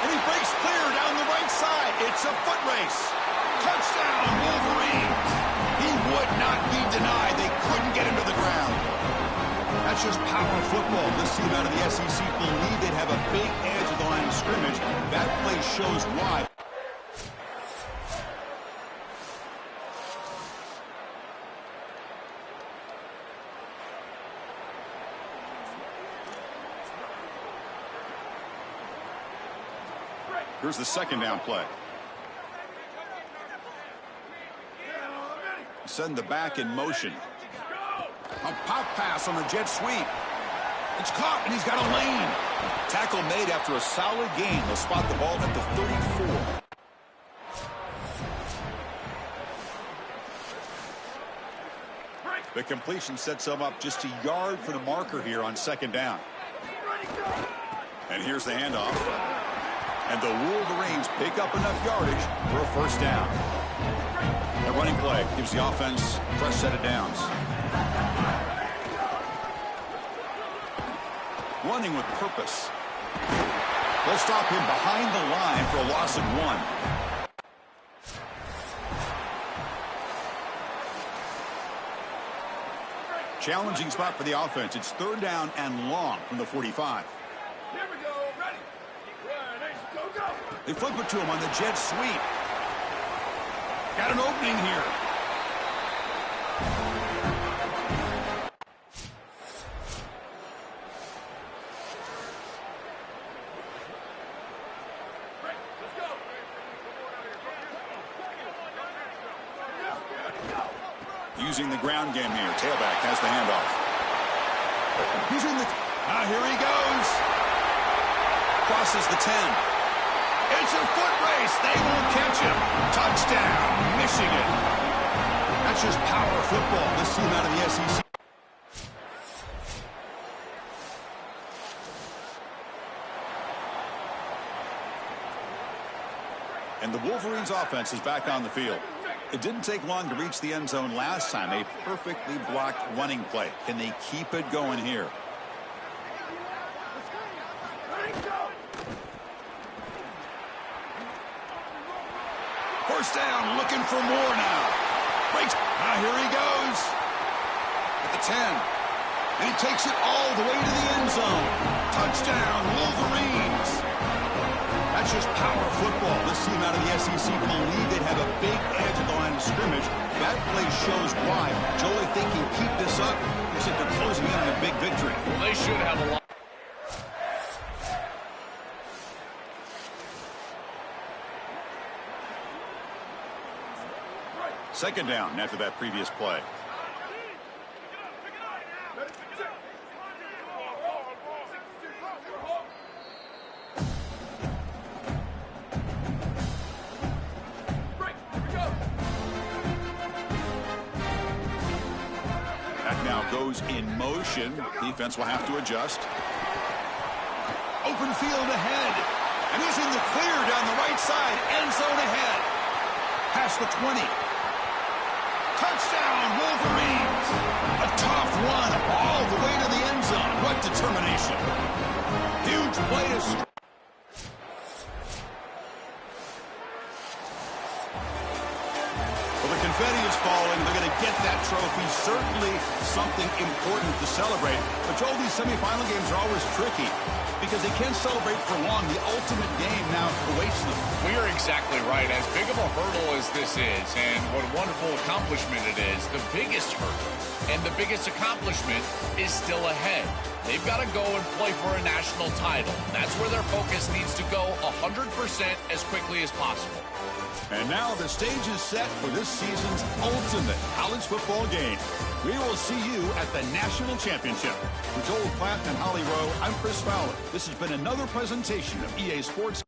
And he breaks clear down the right side. It's a foot race. Touchdown, Wolverines. He would not be denied. They couldn't get him to the ground. That's just power football. This team out of the SEC believe they'd have a big edge at the line of scrimmage. That play shows why. Here's the 2nd down play. Send the back in motion. A pop pass on the jet sweep. It's caught, and he's got a lane. Tackle made after a solid gain. They'll spot the ball at the 34. The completion sets them up just a yard for the marker here on 2nd down. And here's the handoff. And the Wolverines pick up enough yardage for a 1st down. A running play gives the offense a fresh set of downs. Running with purpose. They'll stop him behind the line for a loss of 1. Challenging spot for the offense. It's 3rd down and long from the 45. Here we go. Ready. Ready. Go, go. They flip it to him on the jet sweep. Got an opening here. Using the ground game here. Tailback has the handoff. Using the... here he goes. Crosses the 10. It's a foot race. They won't catch him. Touchdown, Michigan. That's just power football. This team out of the SEC. And the Wolverines offense is back on the field. It didn't take long to reach the end zone last time. A perfectly blocked running play. Can they keep it going here? First down, looking for more now. Breaks. Here he goes. At the 10. And he takes it all the way to the end zone. Touchdown, Wolverines. That's just power football. This team out of the SEC believe they'd have a big edge at the line of scrimmage. That play shows why. Joe, if they can keep this up, looks like they're closing in on a big victory. Well, they should have a lot. Second down after that previous play. Goes in motion. Defense will have to adjust. Open field ahead. And he's in the clear down the right side. End zone ahead. Past the 20. Touchdown, Wolverines. A tough one all the way to the end zone. What determination. Huge play to... Confetti is falling. They're going to get that trophy. Certainly something important to celebrate. But, Joel, these semifinal games are always tricky because they can't celebrate for long. The ultimate game now awaits them. We are exactly right. As big of a hurdle as this is, and what a wonderful accomplishment it is, the biggest hurdle and the biggest accomplishment is still ahead. They've got to go and play for a national title. That's where their focus needs to go 100% as quickly as possible. And now the stage is set for this season's ultimate college football game. We will see you at the National Championship. For Joel Platt and Holly Rowe, I'm Chris Fowler. This has been another presentation of EA Sports.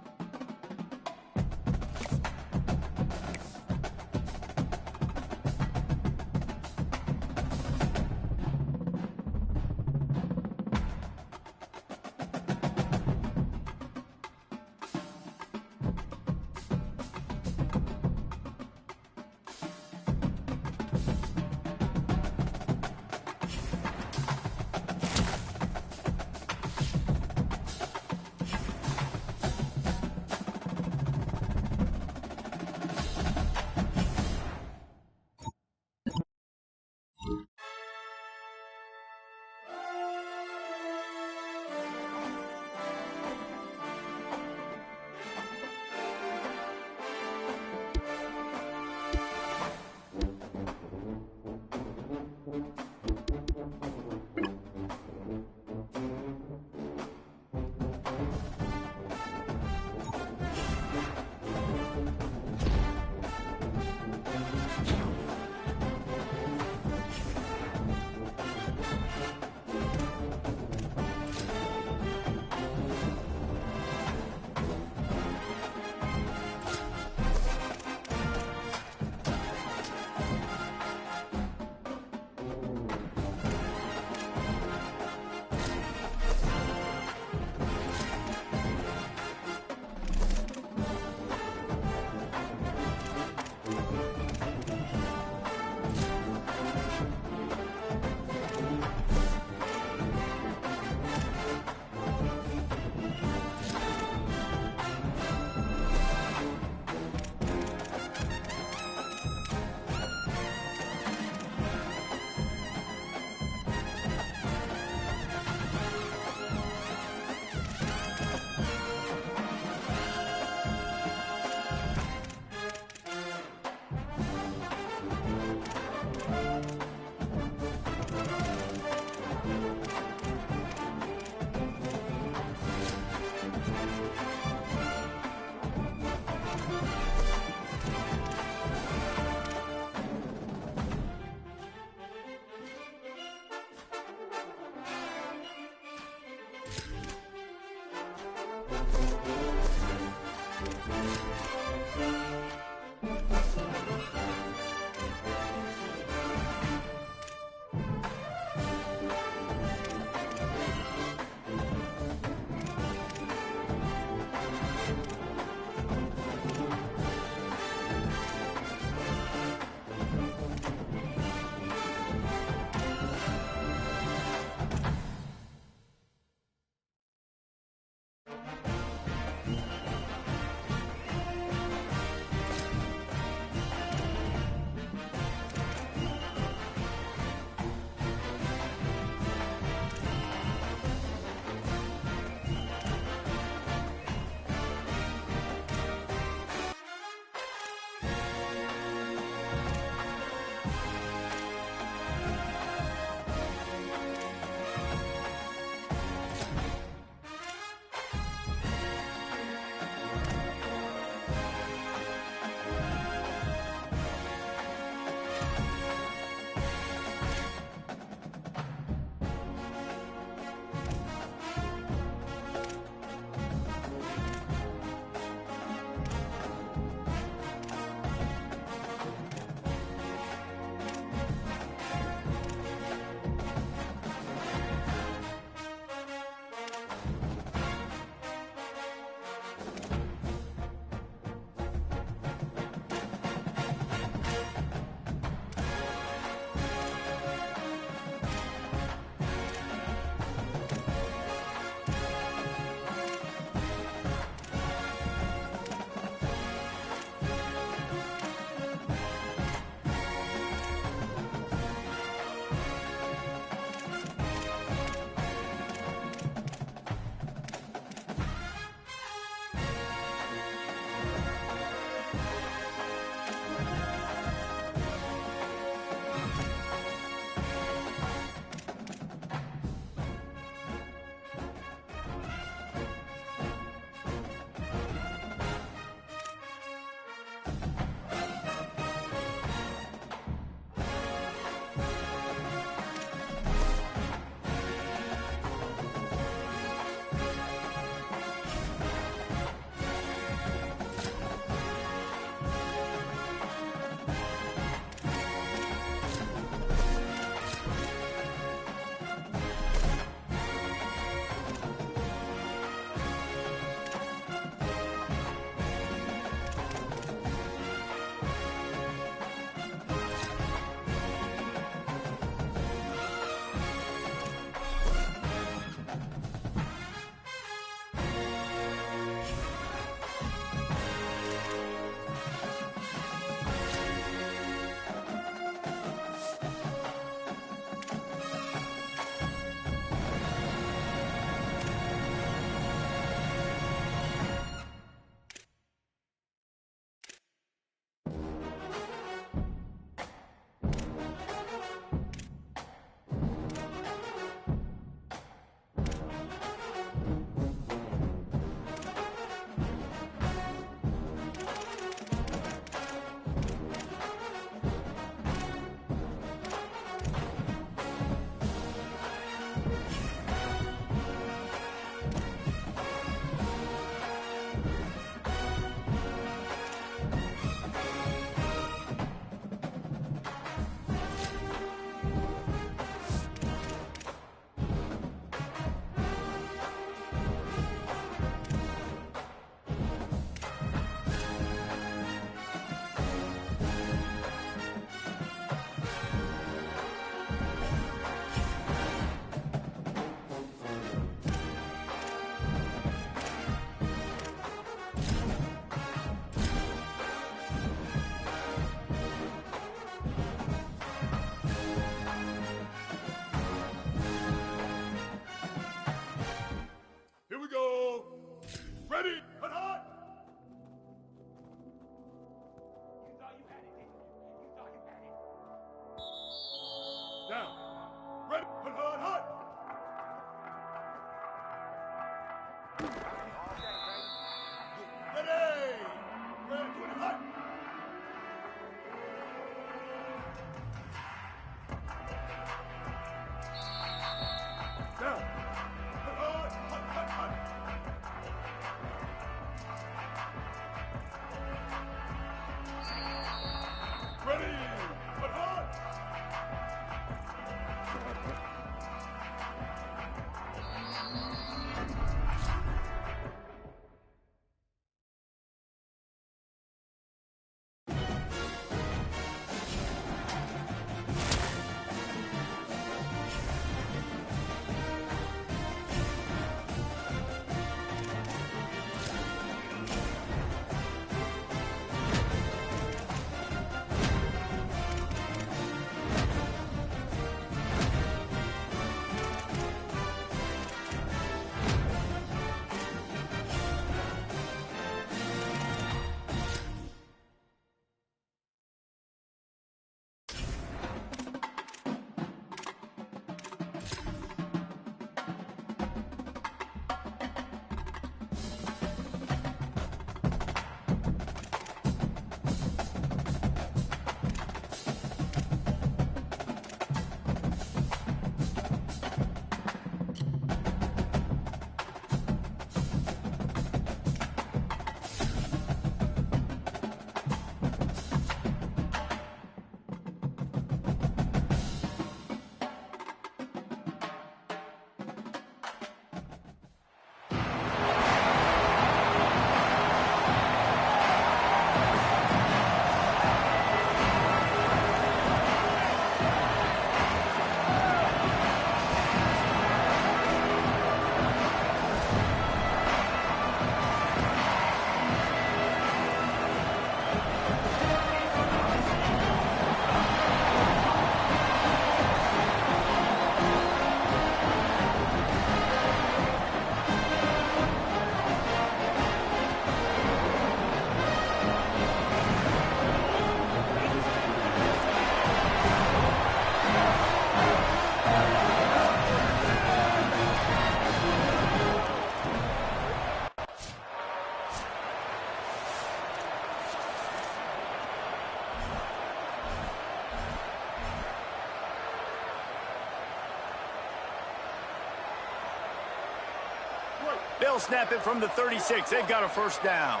They'll snap it from the 36. They've got a first down.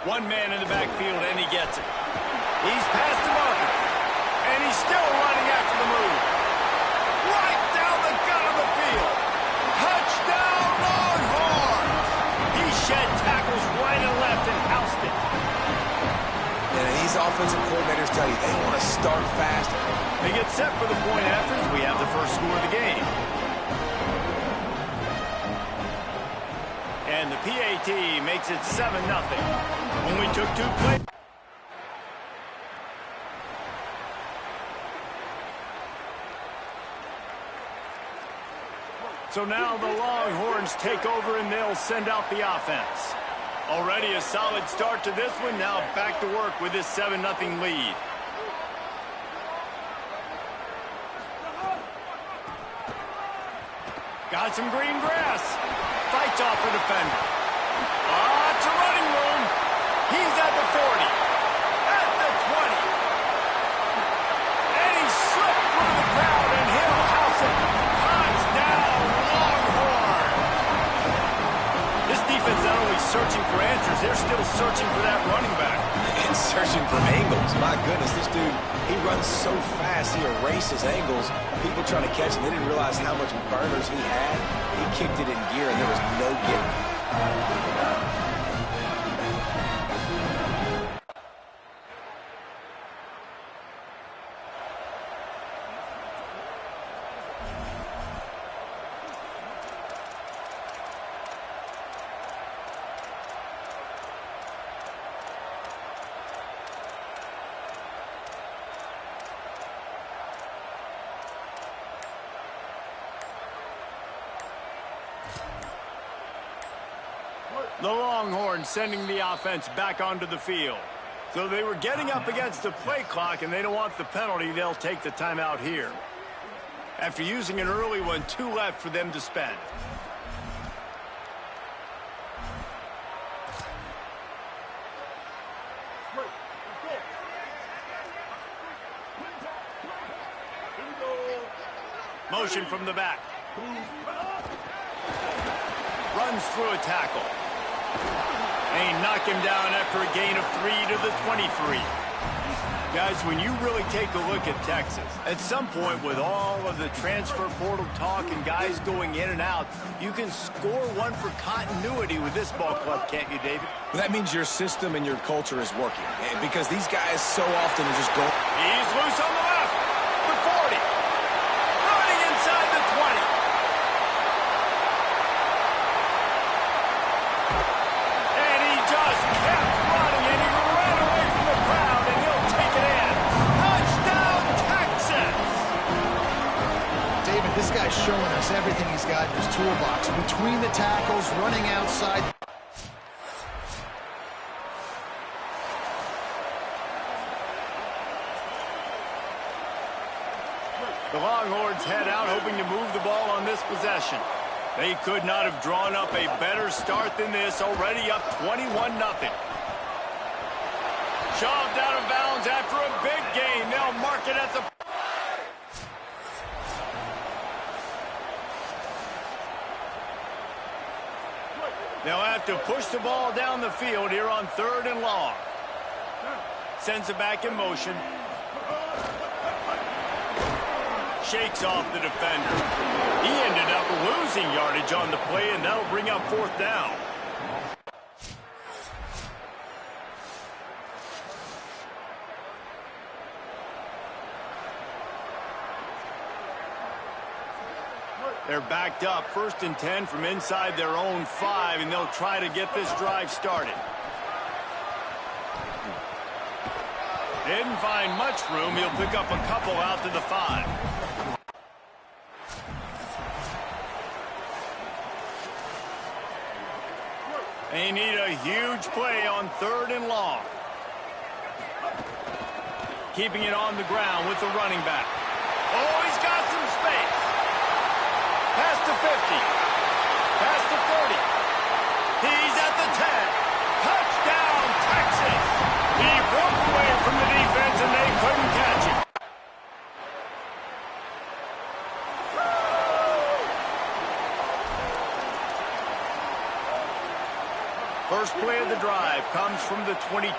One man in the backfield, and he gets it. He's past the marker, and he's still running after the move. Right down the gut of the field. Touchdown, Longhorns! He shed tackles right and left and housed it. And these offensive coordinators tell you they want to start fast. They get set for the point afters. We have the first score of the game. And the PAT makes it 7-0. Only took 2 plays. So now the Longhorns take over and they'll send out the offense. Already a solid start to this one. Now back to work with this 7-0 lead. Got some green grass. Fights off a defender. It's a running room. He's at the 40. At the 20. And he slipped through the crowd and he'll house it. Touchdown, Longhorn. This defense not only searching for answers, they're still searching for that running back. And searching for angles. My goodness, this dude, he runs so fast, he erases angles. People trying to catch him, they didn't realize how much burners he had. He kicked it in gear, and there was no getting it. The Longhorns sending the offense back onto the field. So they were getting up against the play clock, and they don't want the penalty. They'll take the timeout here. After using an early one, 2 left for them to spend. Motion from the back. Runs through a tackle. They knock him down after a gain of 3 to the 23. Guys, when you really take a look at Texas, at some point with all of the transfer portal talk and guys going in and out, you can score one for continuity with this ball club, can't you, David? Well, that means your system and your culture is working. Because these guys so often are just going... He's loose on the left. The 40. Running inside the 20. And he just kept running, and he ran away from the crowd, and he'll take it in. Touchdown, Texas! David, this guy's showing us everything he's got in his toolbox. Between the tackles, running outside. The Longhorns head out, hoping to move the ball on this possession. They could not have drawn up a better start than this, already up 21-0. Shoved out of bounds after a big gain. They'll mark it at the... They'll have to push the ball down the field here on 3rd and long. Sends it back in motion. Shakes off the defender. He ended up losing yardage on the play, and that'll bring up 4th down. They're backed up, 1st and 10 from inside their own 5, and they'll try to get this drive started. Didn't find much room. He'll pick up a couple out to the 5. They need a huge play on 3rd and long. Keeping it on the ground with the running back. Oh, he's got some space. Past the 50. Past the 30. He's at the 10. Touchdown, Texas. He broke away from the defense, and they couldn't catch him. first play of the drive comes from the 22.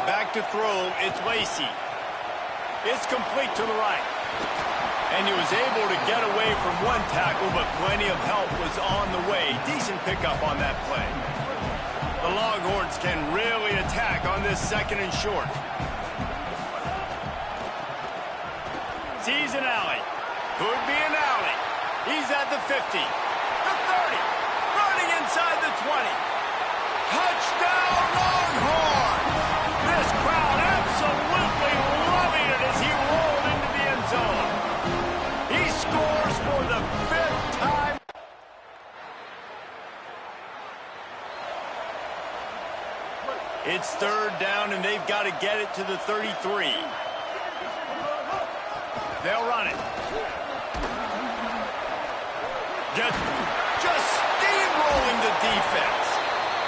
Back to throw, it's Lacey. It's complete to the right. And he was able to get away from one tackle, but plenty of help was on the way. Decent pickup on that play. The Longhorns can really attack on this 2nd and short. Sees an alley. Could be an alley. He's at the 50. The 30. Running inside the 20. Touchdown Longhorns! This crowd absolutely loving it as he rolled into the end zone. He scores for the 5th time. It's 3rd down, and they've got to get it to the 33. They'll run it. Just steamrolling the defense.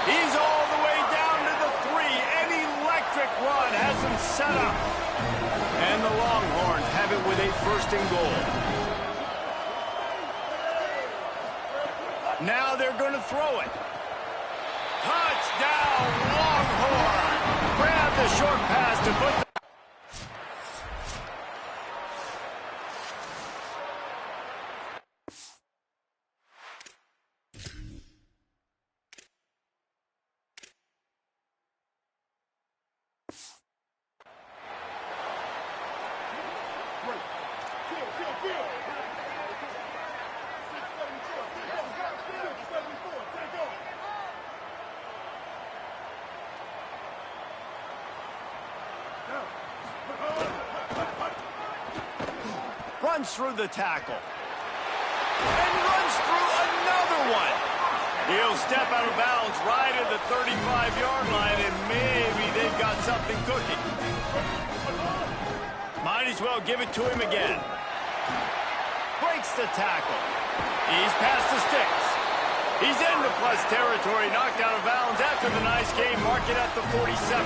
He's all the way down to the 3. An electric run has him set up. And the Longhorns have it with a 1st and goal. Now they're going to throw it. Touchdown, Longhorn! Grab the short pass to put the... Runs through the tackle. And runs through another one. He'll step out of bounds right at the 35-yard line, and maybe they've got something cooking. Might as well give it to him again. Breaks the tackle. He's past the sticks. He's into plus territory, knocked out of bounds after the nice game. Mark it at the 47.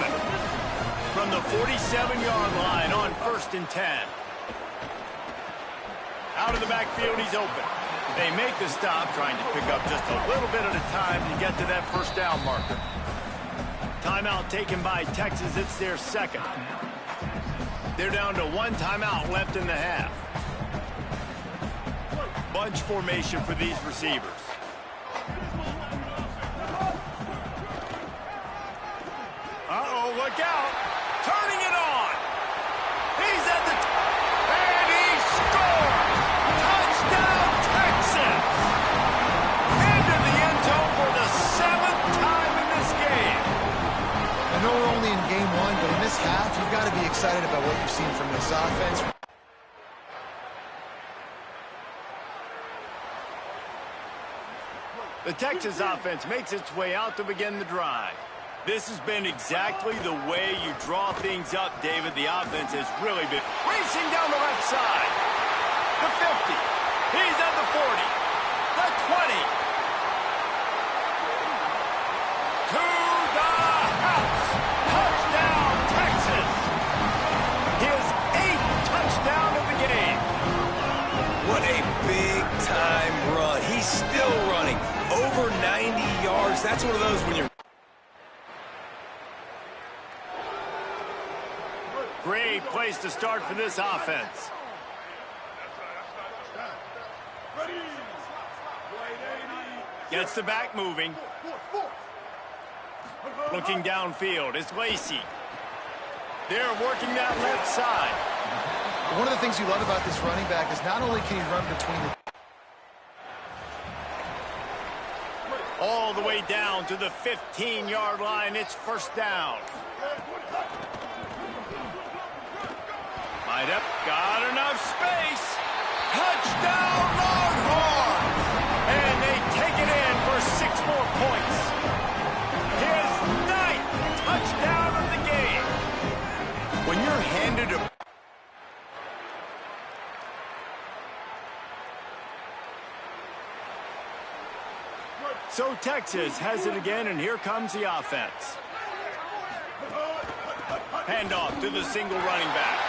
From the 47-yard line on 1st and 10. Out of the backfield, he's open. They make the stop, trying to pick up just a little bit at a time to get to that 1st down marker. Timeout taken by Texas. It's their 2nd. They're down to 1 timeout left in the half. Bunch formation for these receivers. Uh-oh, look out. Turning it on. He's at the... and he scores! Touchdown, Texas! Into the end zone for the 7th time in this game. I know we're only in game 1, but in this half, you've got to be excited about what you've seen from this offense. The Texas offense makes its way out to begin the drive. This has been exactly the way you draw things up, David. The offense has really been racing down the left side. The 50. He's at the 40. The 20. To the house. Touchdown, Texas. His 8th touchdown of the game. What a big-time run. He's still running. Over 90 yards. That's one of those when you're... Great place to start for this offense. Gets the back moving. Looking downfield, it's Lacey. They're working that left side. One of the things you love about this running back is not only can he run between the... all the way down to the 15-yard line. It's 1st down. Might have got enough space. Touchdown, Longhorns! And they take it in for 6 more points. His 9th touchdown of the game. When you're handed a... So Texas has it again, and here comes the offense. Handoff to the single running back.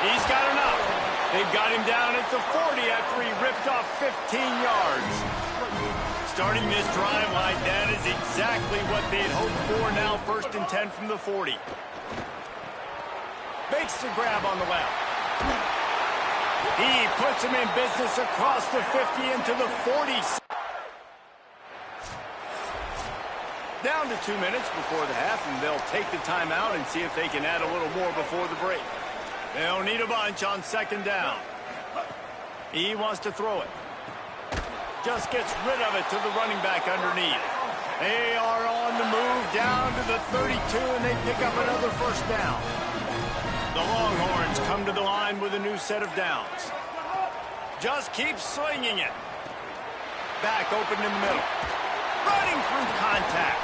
He's got enough. They've got him down at the 40 after he ripped off 15 yards. Starting this drive like that is exactly what they'd hoped for. Now 1st and 10 from the 40. Makes the grab on the left. He puts him in business across the 50 into the 40. Down to 2 minutes before the half, and they'll take the timeout and see if they can add a little more before the break. They'll need a bunch on 2nd down. He wants to throw it. Just gets rid of it to the running back underneath. They are on the move down to the 32, and they pick up another 1st down. The Longhorns come to the line with a new set of downs. Just keep slinging it. Back open in the middle. Running through contact.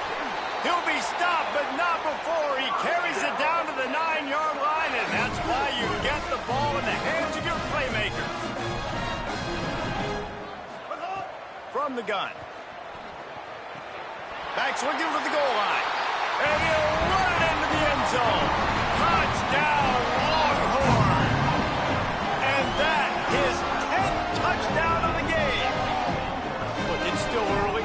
He'll be stopped, but not before he carries it down to the 9-yard line, and that's why you get the ball in the hands of your playmakers. From the gun. Back's looking for the goal line. And he'll run it into the end zone. Touchdown, Longhorn. And that is 10th touchdown of the game. Look, it's still early.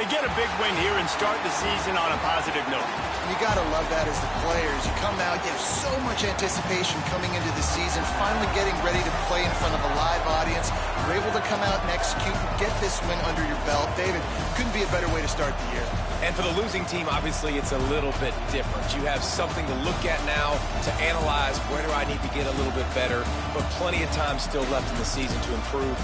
They get a big win here and start the season on a positive note. You got to love that as the players. You come out, you have so much anticipation coming into the season, finally getting ready to play in front of a live audience. You're able to come out and execute and get this win under your belt. David, couldn't be a better way to start the year. And for the losing team, obviously, it's a little bit different. You have something to look at now to analyze where do I need to get a little bit better, but plenty of time still left in the season to improve.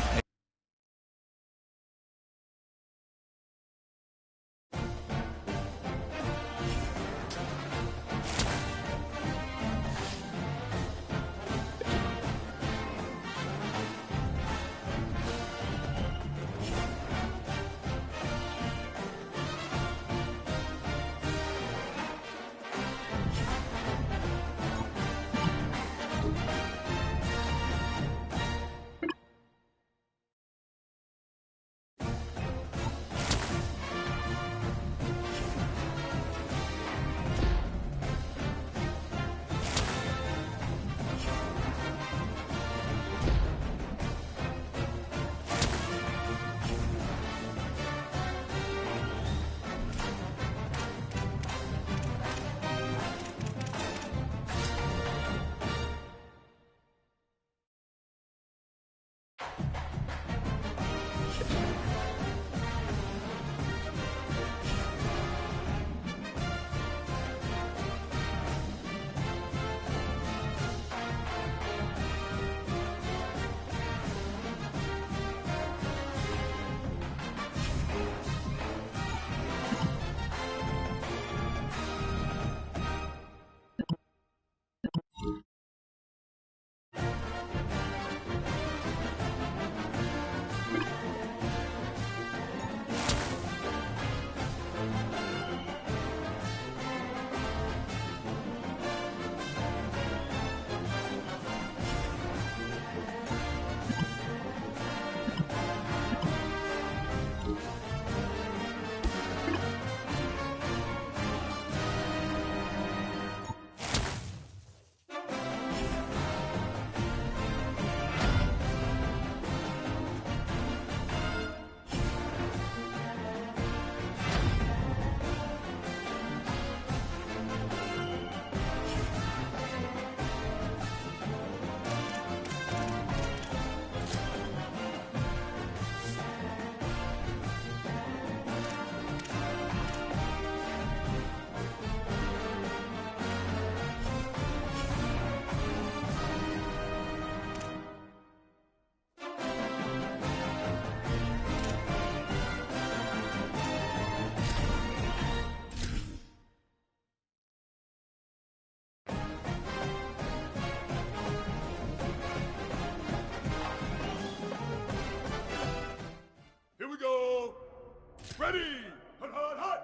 Ready! Hut, hut, hut!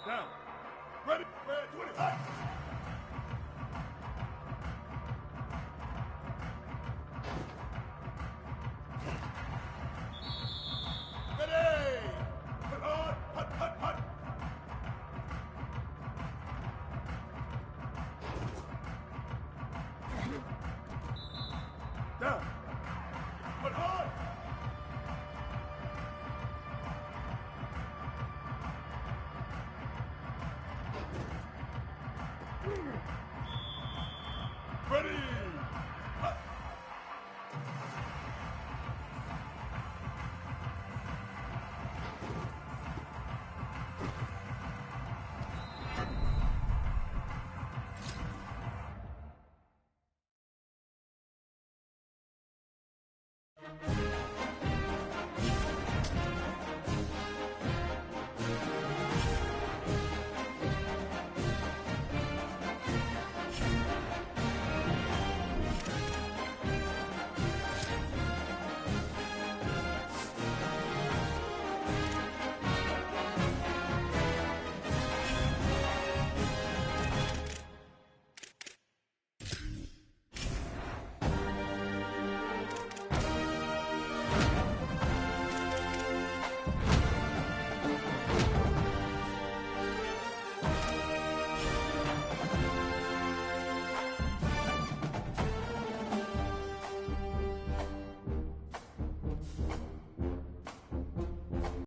Down. Ready? Red 20, hut! Ready! Hut, hut, hut, hut, hut! Down. Hut, hut! Ready! Hut!